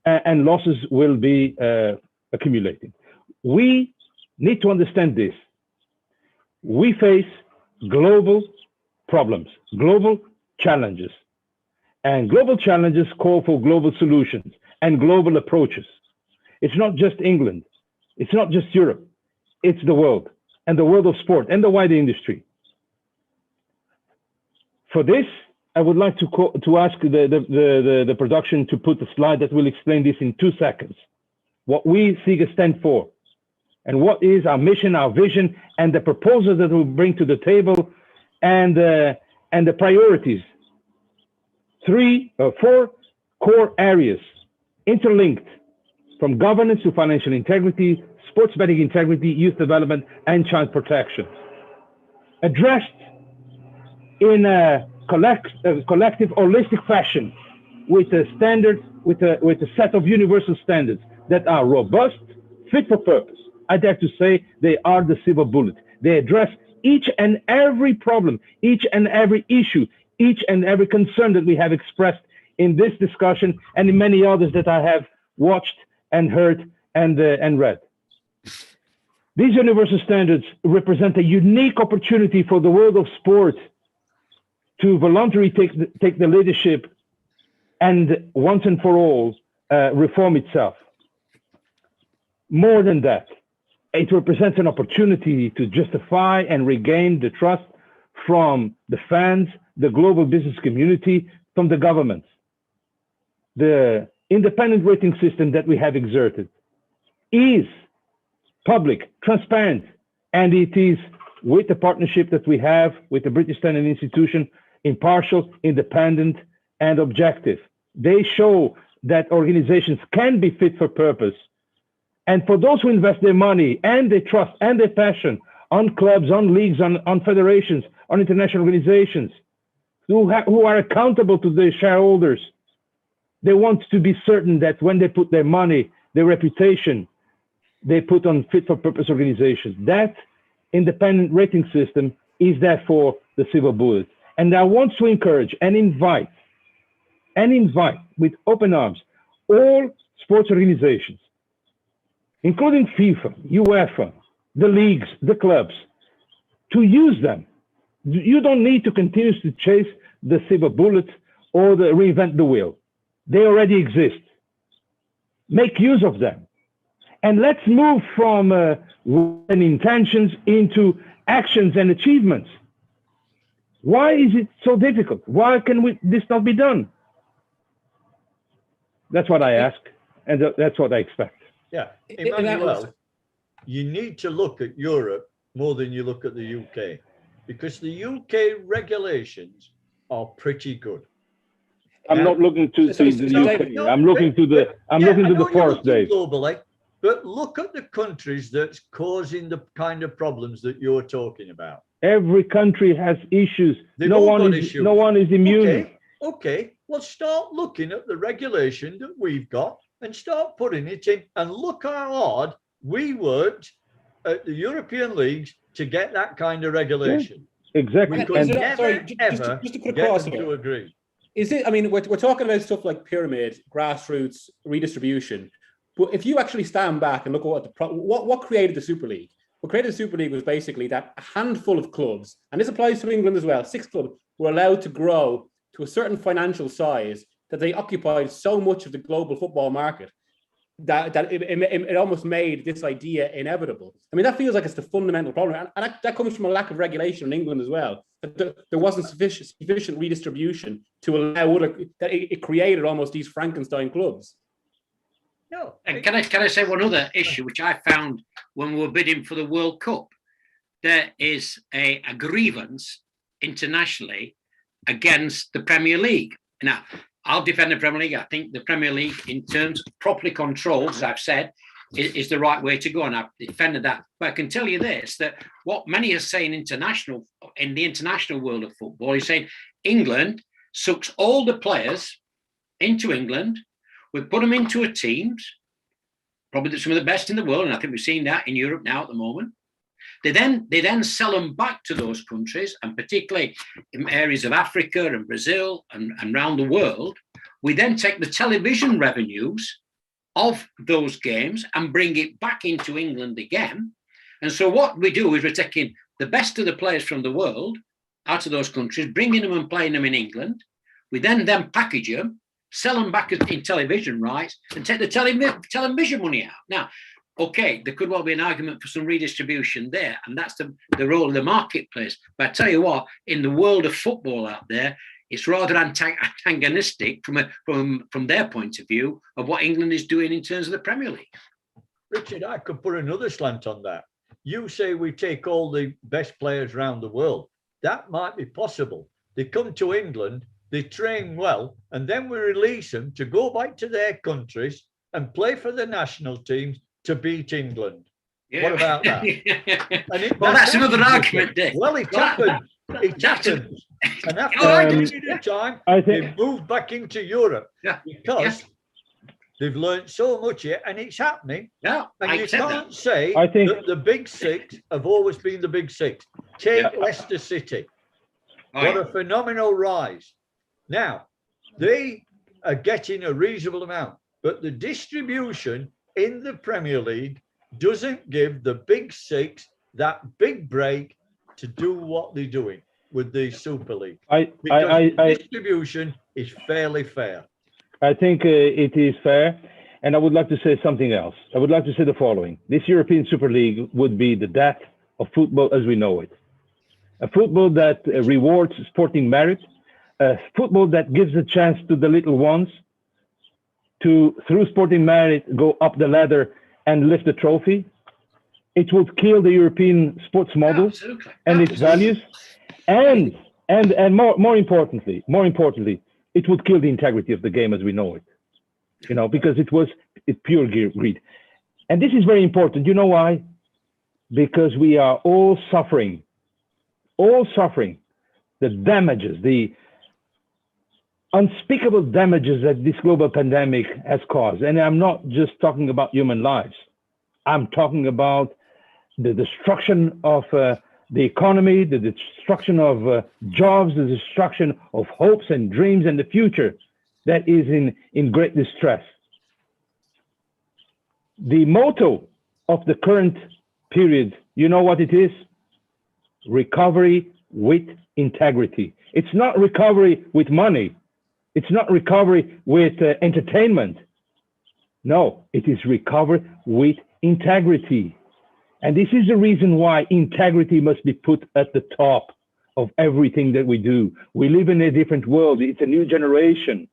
and losses will be accumulating. We need to understand this. We face global problems, global challenges, and global challenges call for global solutions and global approaches. It's not just England, it's not just Europe, it's the world, and the world of sport and the wider industry. For this, I would like to ask the production to put a slide that will explain this in 2 seconds. What we SIGA stand for. and what is our mission, our vision, and the proposals that we bring to the table, and the priorities. 4 core areas interlinked, from governance to financial integrity, sports betting integrity, youth development, and child protection. Addressed in a collective, holistic fashion, with a set of universal standards that are robust, fit for purpose. I dare to say they are the silver bullet. They address each and every problem, each and every issue, each and every concern that we have expressed in this discussion and in many others that I have watched and heard and read. These universal standards represent a unique opportunity for the world of sport to voluntarily take the leadership and once and for all reform itself. More than that, it represents an opportunity to justify and regain the trust from the fans, the global business community, from the governments. The independent rating system that we have exerted is public, transparent, and it is, with the partnership that we have with the British Standard Institution, impartial, independent, and objective. They show that organizations can be fit for purpose. And for those who invest their money and their trust and their passion on clubs, on leagues, on federations, on international organizations, who are accountable to their shareholders, they want to be certain that when they put their money, their reputation, they put on fit for purpose organizations. That independent rating system is therefore the silver bullet. And I want to encourage and invite with open arms all sports organizations, including FIFA, UEFA, the leagues, the clubs, to use them. You don't need to continue to chase the silver bullet or reinvent the wheel. They already exist. Make use of them. And let's move from intentions into actions and achievements. Why is it so difficult? Why can this not be done? That's what I ask, and that's what I expect. Yeah, Emmanuel, you need to look at Europe more than you look at the UK, because the UK regulations are pretty good. I'm not looking to the UK. I'm looking to the forest, Dave. Globally, but look at the countries that's causing the kind of problems that you're talking about. Every country has issues. No one is immune. Okay. Well, start looking at the regulation that we've got and start putting it in, and look how hard we worked at the European leagues to get that kind of regulation. Yeah, exactly. We could never get them to agree. Is it? I mean, we're talking about stuff like pyramid, grassroots, redistribution. But if you actually stand back and look at what created the Super League, what created the Super League was basically that a handful of clubs, and this applies to England as well, 6 clubs were allowed to grow to a certain financial size that they occupied so much of the global football market that it almost made this idea inevitable. I mean, that feels like it's the fundamental problem. And that comes from a lack of regulation in England as well. There wasn't sufficient redistribution to allow that it created almost these Frankenstein clubs. No. And can I say one other issue, which I found when we were bidding for the World Cup? There is a grievance internationally against the Premier League. Now, I'll defend the Premier League. I think the Premier League, in terms of properly controlled, as I've said, is the right way to go, and I've defended that. But I can tell you this, that what many are saying in the international world of football is saying England sucks all the players into England. We put them into a teams, probably some of the best in the world, and I think we've seen that in Europe now at the moment. They then sell them back to those countries, and particularly in areas of Africa and Brazil and around the world. We then take the television revenues of those games and bring it back into England again. And so what we do is we're taking the best of the players from the world out of those countries, bringing them and playing them in England. We then package them, sell them back in television rights, and take the television money out. Now, okay, there could well be an argument for some redistribution there, and that's the role of the marketplace. But I tell you what, in the world of football out there, it's rather antagonistic from their point of view of what England is doing in terms of the Premier League. Richard, I could put another slant on that. You say we take all the best players around the world. That might be possible. They come to England, they train well, and then we release them to go back to their countries and play for the national teams to beat England. Yeah. What about that? Well, that's another argument, Dick. Well, it happened. It happened. And after I a do. period of time, I think- they moved back into Europe because they've learned so much here, and it's happening. Yeah, And I you accept can't that. say I think- that the big six have always been the big six. Take Leicester City. Oh, What yeah. a phenomenal rise. Now, they are getting a reasonable amount, but the distribution in the Premier League doesn't give the big six that big break to do what they're doing with the Super League. Because the distribution is fairly fair. I think it is fair. And I would like to say something else. I would like to say the following. This European Super League would be the death of football as we know it. A football that rewards sporting merit, a football that gives a chance to the little ones to, through sporting merit, go up the ladder and lift a trophy. It would kill the European sports model Absolutely. and its values. And more importantly, it would kill the integrity of the game as we know it. You know, because it's pure greed. And this is very important. You know why? Because we are all suffering the damages, the unspeakable damages that this global pandemic has caused. And I'm not just talking about human lives. I'm talking about the destruction of the economy, the destruction of jobs, the destruction of hopes and dreams and the future that is in great distress. The motto of the current period, you know what it is? Recovery with integrity. It's not recovery with money. It's not recovery with entertainment. No, it is recovery with integrity. And this is the reason why integrity must be put at the top of everything that we do. We live in a different world. It's a new generation.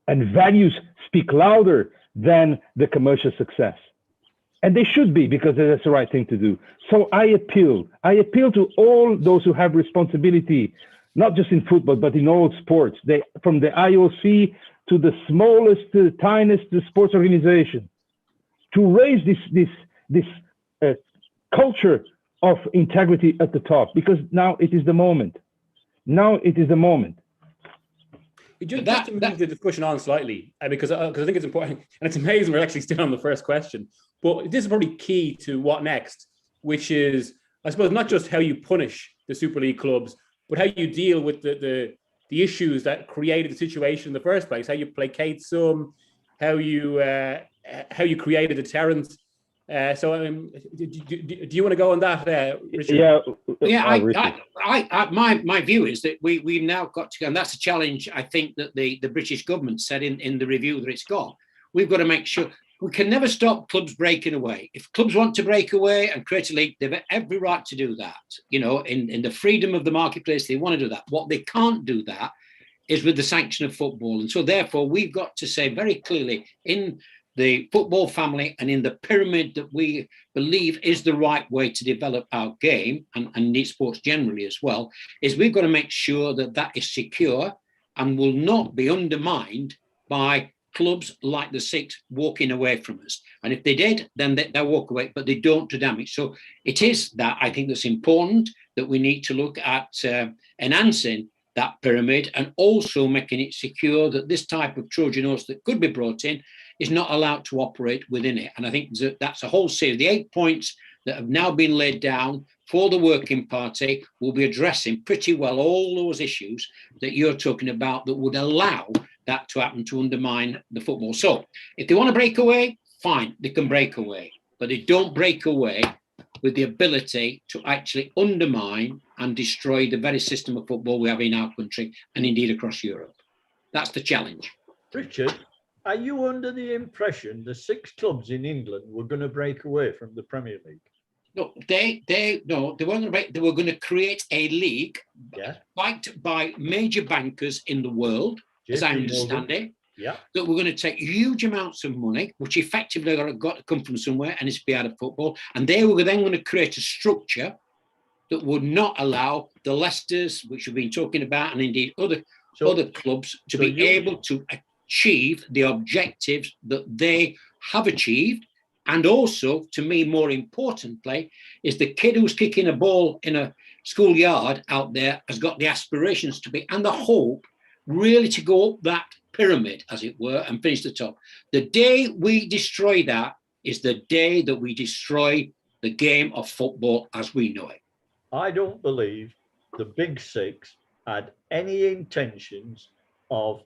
And values speak louder than the commercial success. And they should be, because that's the right thing to do. So I appeal to all those who have responsibility, not just in football, but in all sports, from the IOC to the smallest, to the tiniest sports organization, to raise this culture of integrity at the top, because now it is the moment. Now it is the moment. Just to move the discussion on slightly, because I think it's important, and it's amazing we're actually still on the first question, but this is probably key to what next, which is, I suppose, not just how you punish the Super League clubs, but how you deal with the issues that created the situation in the first place, how you placate some, how you create a deterrent. So, do you want to go on that, Richard? My view is that we've now got to go, and that's a challenge I think that the British government said in the review that it's got. We've got to make sure we can never stop clubs breaking away. If clubs want to break away and create a league, they've every right to do that. You know, in the freedom of the marketplace, they want to do that. What they can't do that is with the sanction of football. And so therefore, we've got to say very clearly in the football family and in the pyramid that we believe is the right way to develop our game and need sports generally as well, is we've got to make sure that that is secure and will not be undermined by clubs like the Six walking away from us. And if they did, then they'll walk away, but they don't do damage. So it is that I think that's important, that we need to look at enhancing that pyramid and also making it secure that this type of Trojan horse that could be brought in is not allowed to operate within it. And I think that's a whole series. The 8 points that have now been laid down for the Working Party will be addressing pretty well all those issues that you're talking about that would allow that to happen, to undermine the football. So if they want to break away, fine, they can break away, but they don't break away with the ability to actually undermine and destroy the very system of football we have in our country and indeed across Europe. That's the challenge. Richard, are you under the impression the 6 clubs in England were going to break away from the Premier League? No, they weren't going to break. They were going to create a league backed by major bankers in the world, as I understand it. that we're going to take huge amounts of money, which effectively got to come from somewhere, and it's be out of football. And they were then going to create a structure that would not allow the Leicesters, which we've been talking about, and indeed other clubs, to be able to achieve the objectives that they have achieved. And also, to me, more importantly, is the kid who's kicking a ball in a schoolyard out there has got the aspirations to be, and the hope, really to go up that pyramid, as it were, and finish the top. The day we destroy that is the day that we destroy the game of football as we know it. I don't believe the Big Six had any intentions of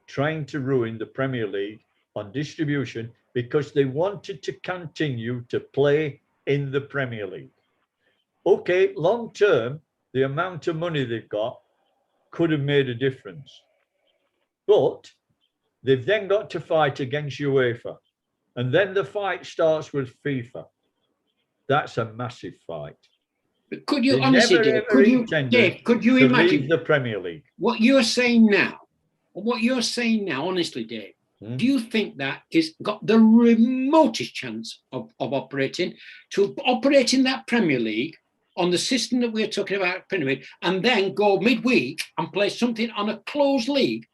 trying to ruin the Premier League on distribution, because they wanted to continue to play in the Premier League. Okay, long term, the amount of money they've got could have made a difference. But they've then got to fight against UEFA. And then the fight starts with FIFA. That's a massive fight. But could you honestly, Dave, could you imagine the Premier League? What you're saying now, honestly, Dave, do you think that is got the remotest chance of operating in that Premier League on the system that we're talking about, Premier League, and then go midweek and play something on a closed league?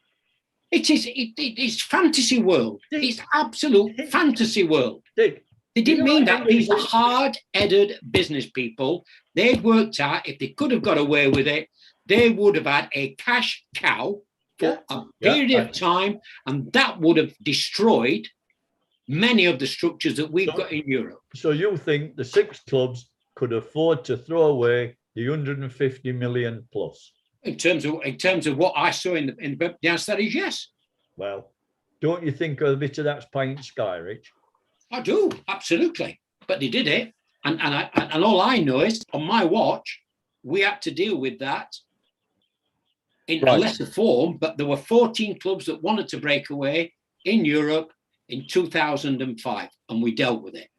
It's fantasy world. It's absolute fantasy world. Dick, they didn't mean that. These are hard-headed business people. They'd worked out if they could have got away with it, they would have had a cash cow for a period of time, and that would have destroyed many of the structures that we've got in Europe. So you think the 6 clubs could afford to throw away the 150 million plus? In terms of what I saw in the answer is yes. Well, don't you think a bit of that's pie in the sky, Rich? I do, absolutely. But they did it, and all I know is on my watch we had to deal with that in a lesser form, but there were 14 clubs that wanted to break away in Europe in 2005, and we dealt with it.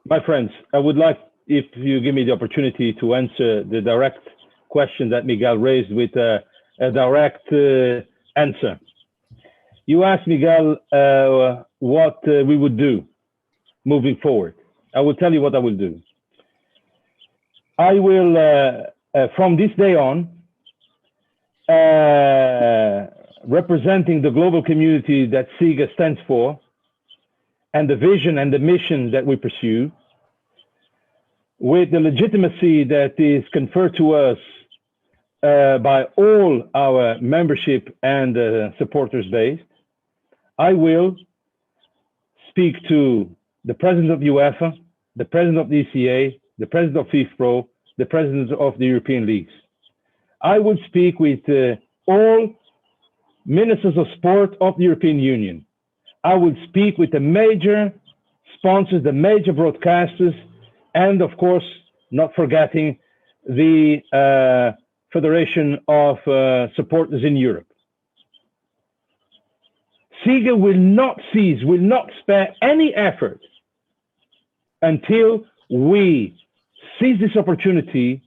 My friends, I would like, if you give me the opportunity, to answer the direct question that Miguel raised with a direct answer. You asked Miguel what we would do moving forward. I will tell you what I will do. I will, from this day on, representing the global community that SIGA stands for, and the vision and the mission that we pursue, with the legitimacy that is conferred to us by all our membership and supporters base, I will speak to the president of UEFA, the president of the ECA, the president of FIFPro, the president of the European leagues. I will speak with all ministers of sport of the European Union. I will speak with the major sponsors, the major broadcasters, and of course, not forgetting the Federation of Supporters in Europe. SIGA will not cease, will not spare any effort until we seize this opportunity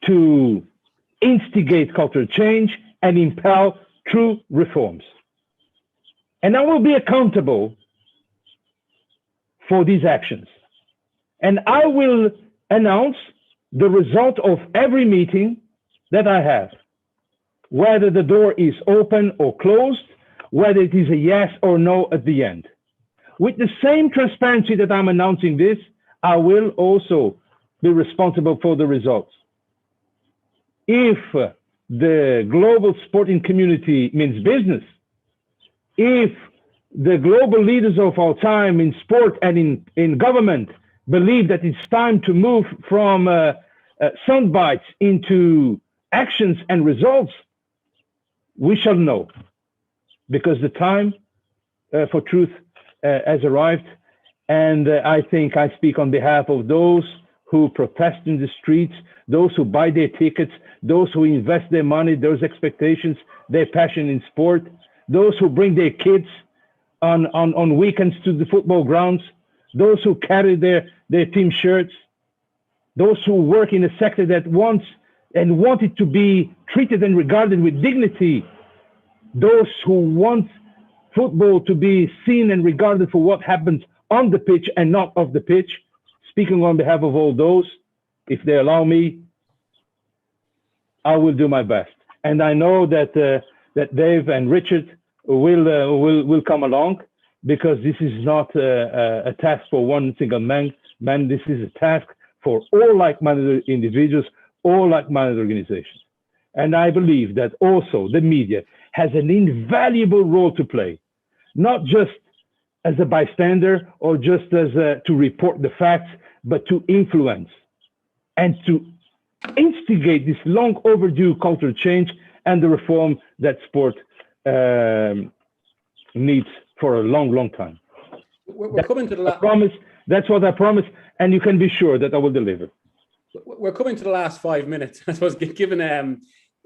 to instigate cultural change and impel true reforms. And I will be accountable for these actions. And I will announce the result of every meeting that I have, whether the door is open or closed, whether it is a yes or no at the end. With the same transparency that I'm announcing this, I will also be responsible for the results. If the global sporting community means business, if the global leaders of our time in sport and in government believe that it's time to move from sound bites into actions and results, we shall know, because the time for truth has arrived. And I think I speak on behalf of those who protest in the streets, those who buy their tickets, those who invest their money, those expectations, their passion in sport, those who bring their kids on weekends to the football grounds, those who carry their team shirts, those who work in a sector that wants and wanted to be treated and regarded with dignity those who want football to be seen and regarded for what happens on the pitch and not off the pitch, speaking on behalf of all those, if they allow me, I will do my best. And I know that that Dave and Richard will come along, because this is not a task for one single man. This is a task for all like-minded individuals, all like-minded organizations. And I believe that also the media has an invaluable role to play, not just as a bystander or just as to report the facts, but to influence and to instigate this long overdue cultural change and the reform that sport needs for a long, long time. We're coming to the last promise. That's what I promise, and you can be sure that I will deliver. We're coming to the last 5 minutes. I suppose, given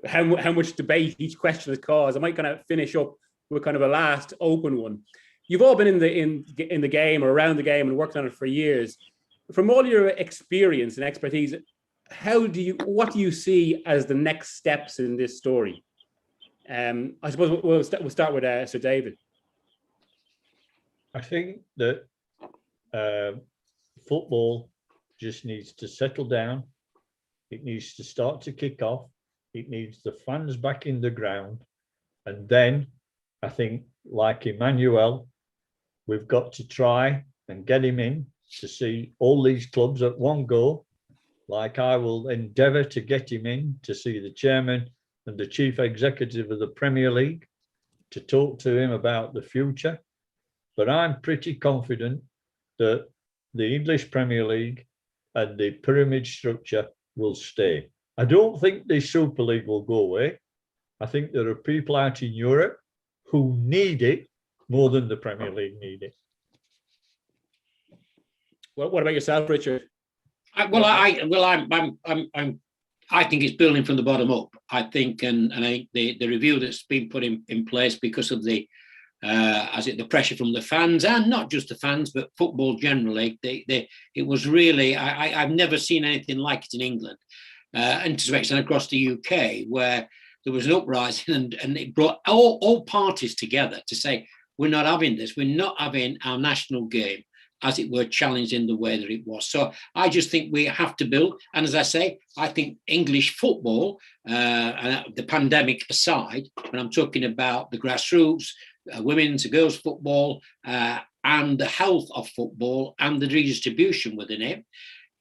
how much debate each question has caused, I might kind of finish up with kind of a last open one. You've all been in the game or around the game and worked on it for years. From all your experience and expertise, what do you see as the next steps in this story? I suppose we'll start with Sir David. I think that football just needs to settle down. It needs to start to kick off. It needs the fans back in the ground. And then I think, like Emmanuel, we've got to try and get him in to see all these clubs at one go. Like I will endeavour to get him in to see the chairman and the chief executive of the Premier League, to talk to him about the future. But I'm pretty confident that the English Premier League and the pyramid structure will stay. I don't think the Super League will go away. I think there are people out in Europe who need it more than the Premier League need it. What about yourself, Richard? I think it's building from the bottom up. I think, and the review that's been put in place because of the pressure from the fans, and not just the fans, but football generally. It was really, I've never seen anything like it in England, and to some extent across the UK, where there was an uprising and it brought all parties together to say, we're not having this. We're not having our national game, as it were, challenged in the way that it was. So I just think we have to build. And as I say, I think English football, the pandemic aside, when I'm talking about the grassroots, women's and girls football, and the health of football and the redistribution within it,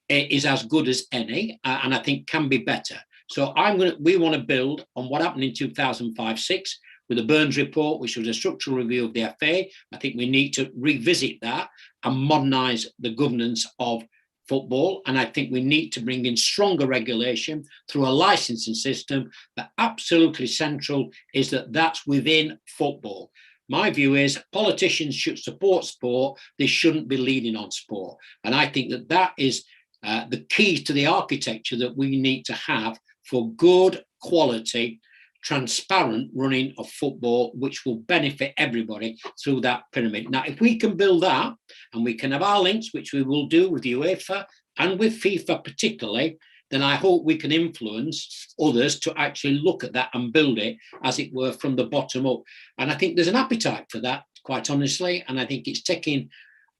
is as good as any, and I think can be better. So we want to build on what happened in 2005-06 with the Burns report, which was a structural review of the FA. I think we need to revisit that and modernise the governance of football. And I think we need to bring in stronger regulation through a licensing system. But absolutely central is that that's within football. My view is politicians should support sport. They shouldn't be leading on sport. And I think that is the key to the architecture that we need to have for good quality, transparent running of football, which will benefit everybody through that pyramid. Now, if we can build that, and we can have our links, which we will do with UEFA and with FIFA particularly, then I hope we can influence others to actually look at that and build it, as it were, from the bottom up. And I think there's an appetite for that, quite honestly, and I think it's taking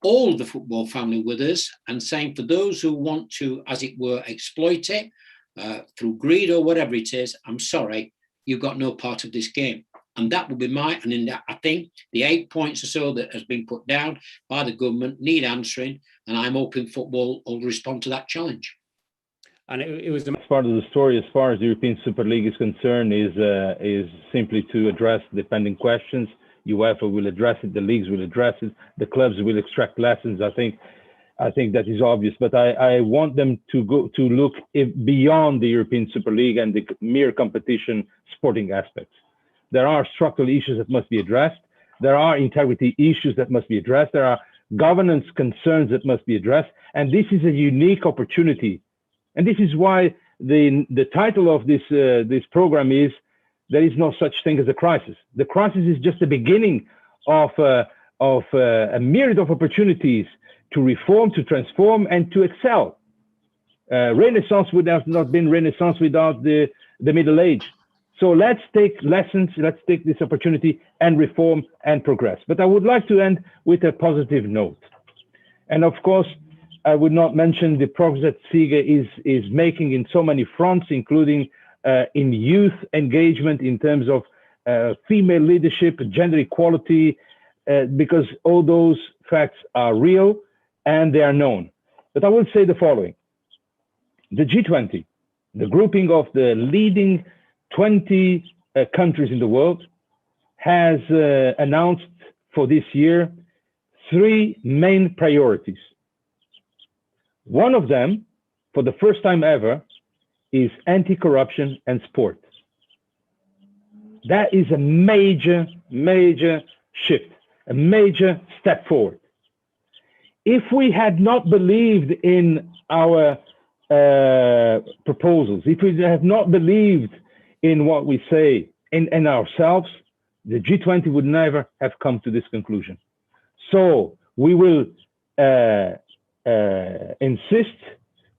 all the football family with us and saying, for those who want to, as it were, exploit it through greed or whatever it is, I'm sorry, you've got no part of this game. And that will be I think the 8 points or so that has been put down by the government need answering, and I'm hoping football will respond to that challenge. And it was part of the story, as far as the European Super League is concerned, is simply to address the pending questions. UEFA will address it, the leagues will address it, the clubs will extract lessons. I think that is obvious, but I want them to look beyond the European Super League and the mere competition sporting aspects. There are structural issues that must be addressed. There are integrity issues that must be addressed. There are governance concerns that must be addressed. And this is a unique opportunity. And this is why the title of this program is "There is no such thing as a crisis." The crisis is just the beginning of a myriad of opportunities to reform, to transform, and to excel. Renaissance would have not been Renaissance without the Middle Age. So let's take lessons, let's take this opportunity and reform and progress. But I would like to end with a positive note. And of course, I would not mention the progress that SIGA is making in so many fronts, including in youth engagement in terms of female leadership, gender equality, because all those facts are real and they are known. But I will say the following. The G20, the grouping of the leading 20 countries in the world, has announced for this year 3 main priorities. One of them, for the first time ever, is anti-corruption and sport. That is a major, major shift, a major step forward. If we had not believed in our proposals, if we have not believed in what we say, in ourselves, the G20 would never have come to this conclusion. So we will insist,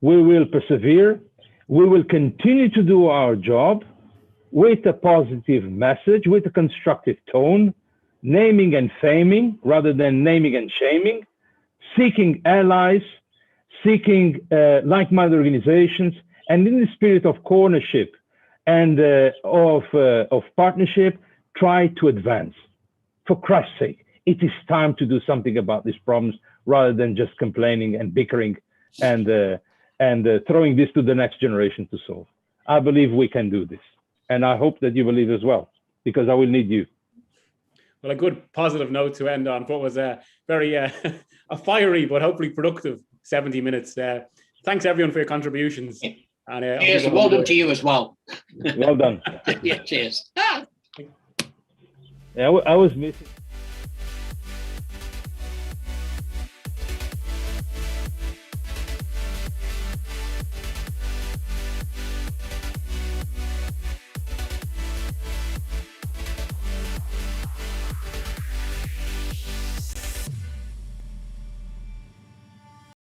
we will persevere, we will continue to do our job with a positive message, with a constructive tone, naming and faming rather than naming and shaming, seeking allies, seeking like-minded organizations, and in the spirit of cornership and of partnership, try to advance. For Christ's sake, it is time to do something about these problems rather than just complaining and bickering and throwing this to the next generation to solve. I believe we can do this. And I hope that you believe as well, because I will need you. Well, a good positive note to end on what was a very a fiery but hopefully productive 70 minutes. Thanks everyone for your contributions. And, cheers, well done to you as well. Well done. Yeah, cheers. Yeah, I was missing.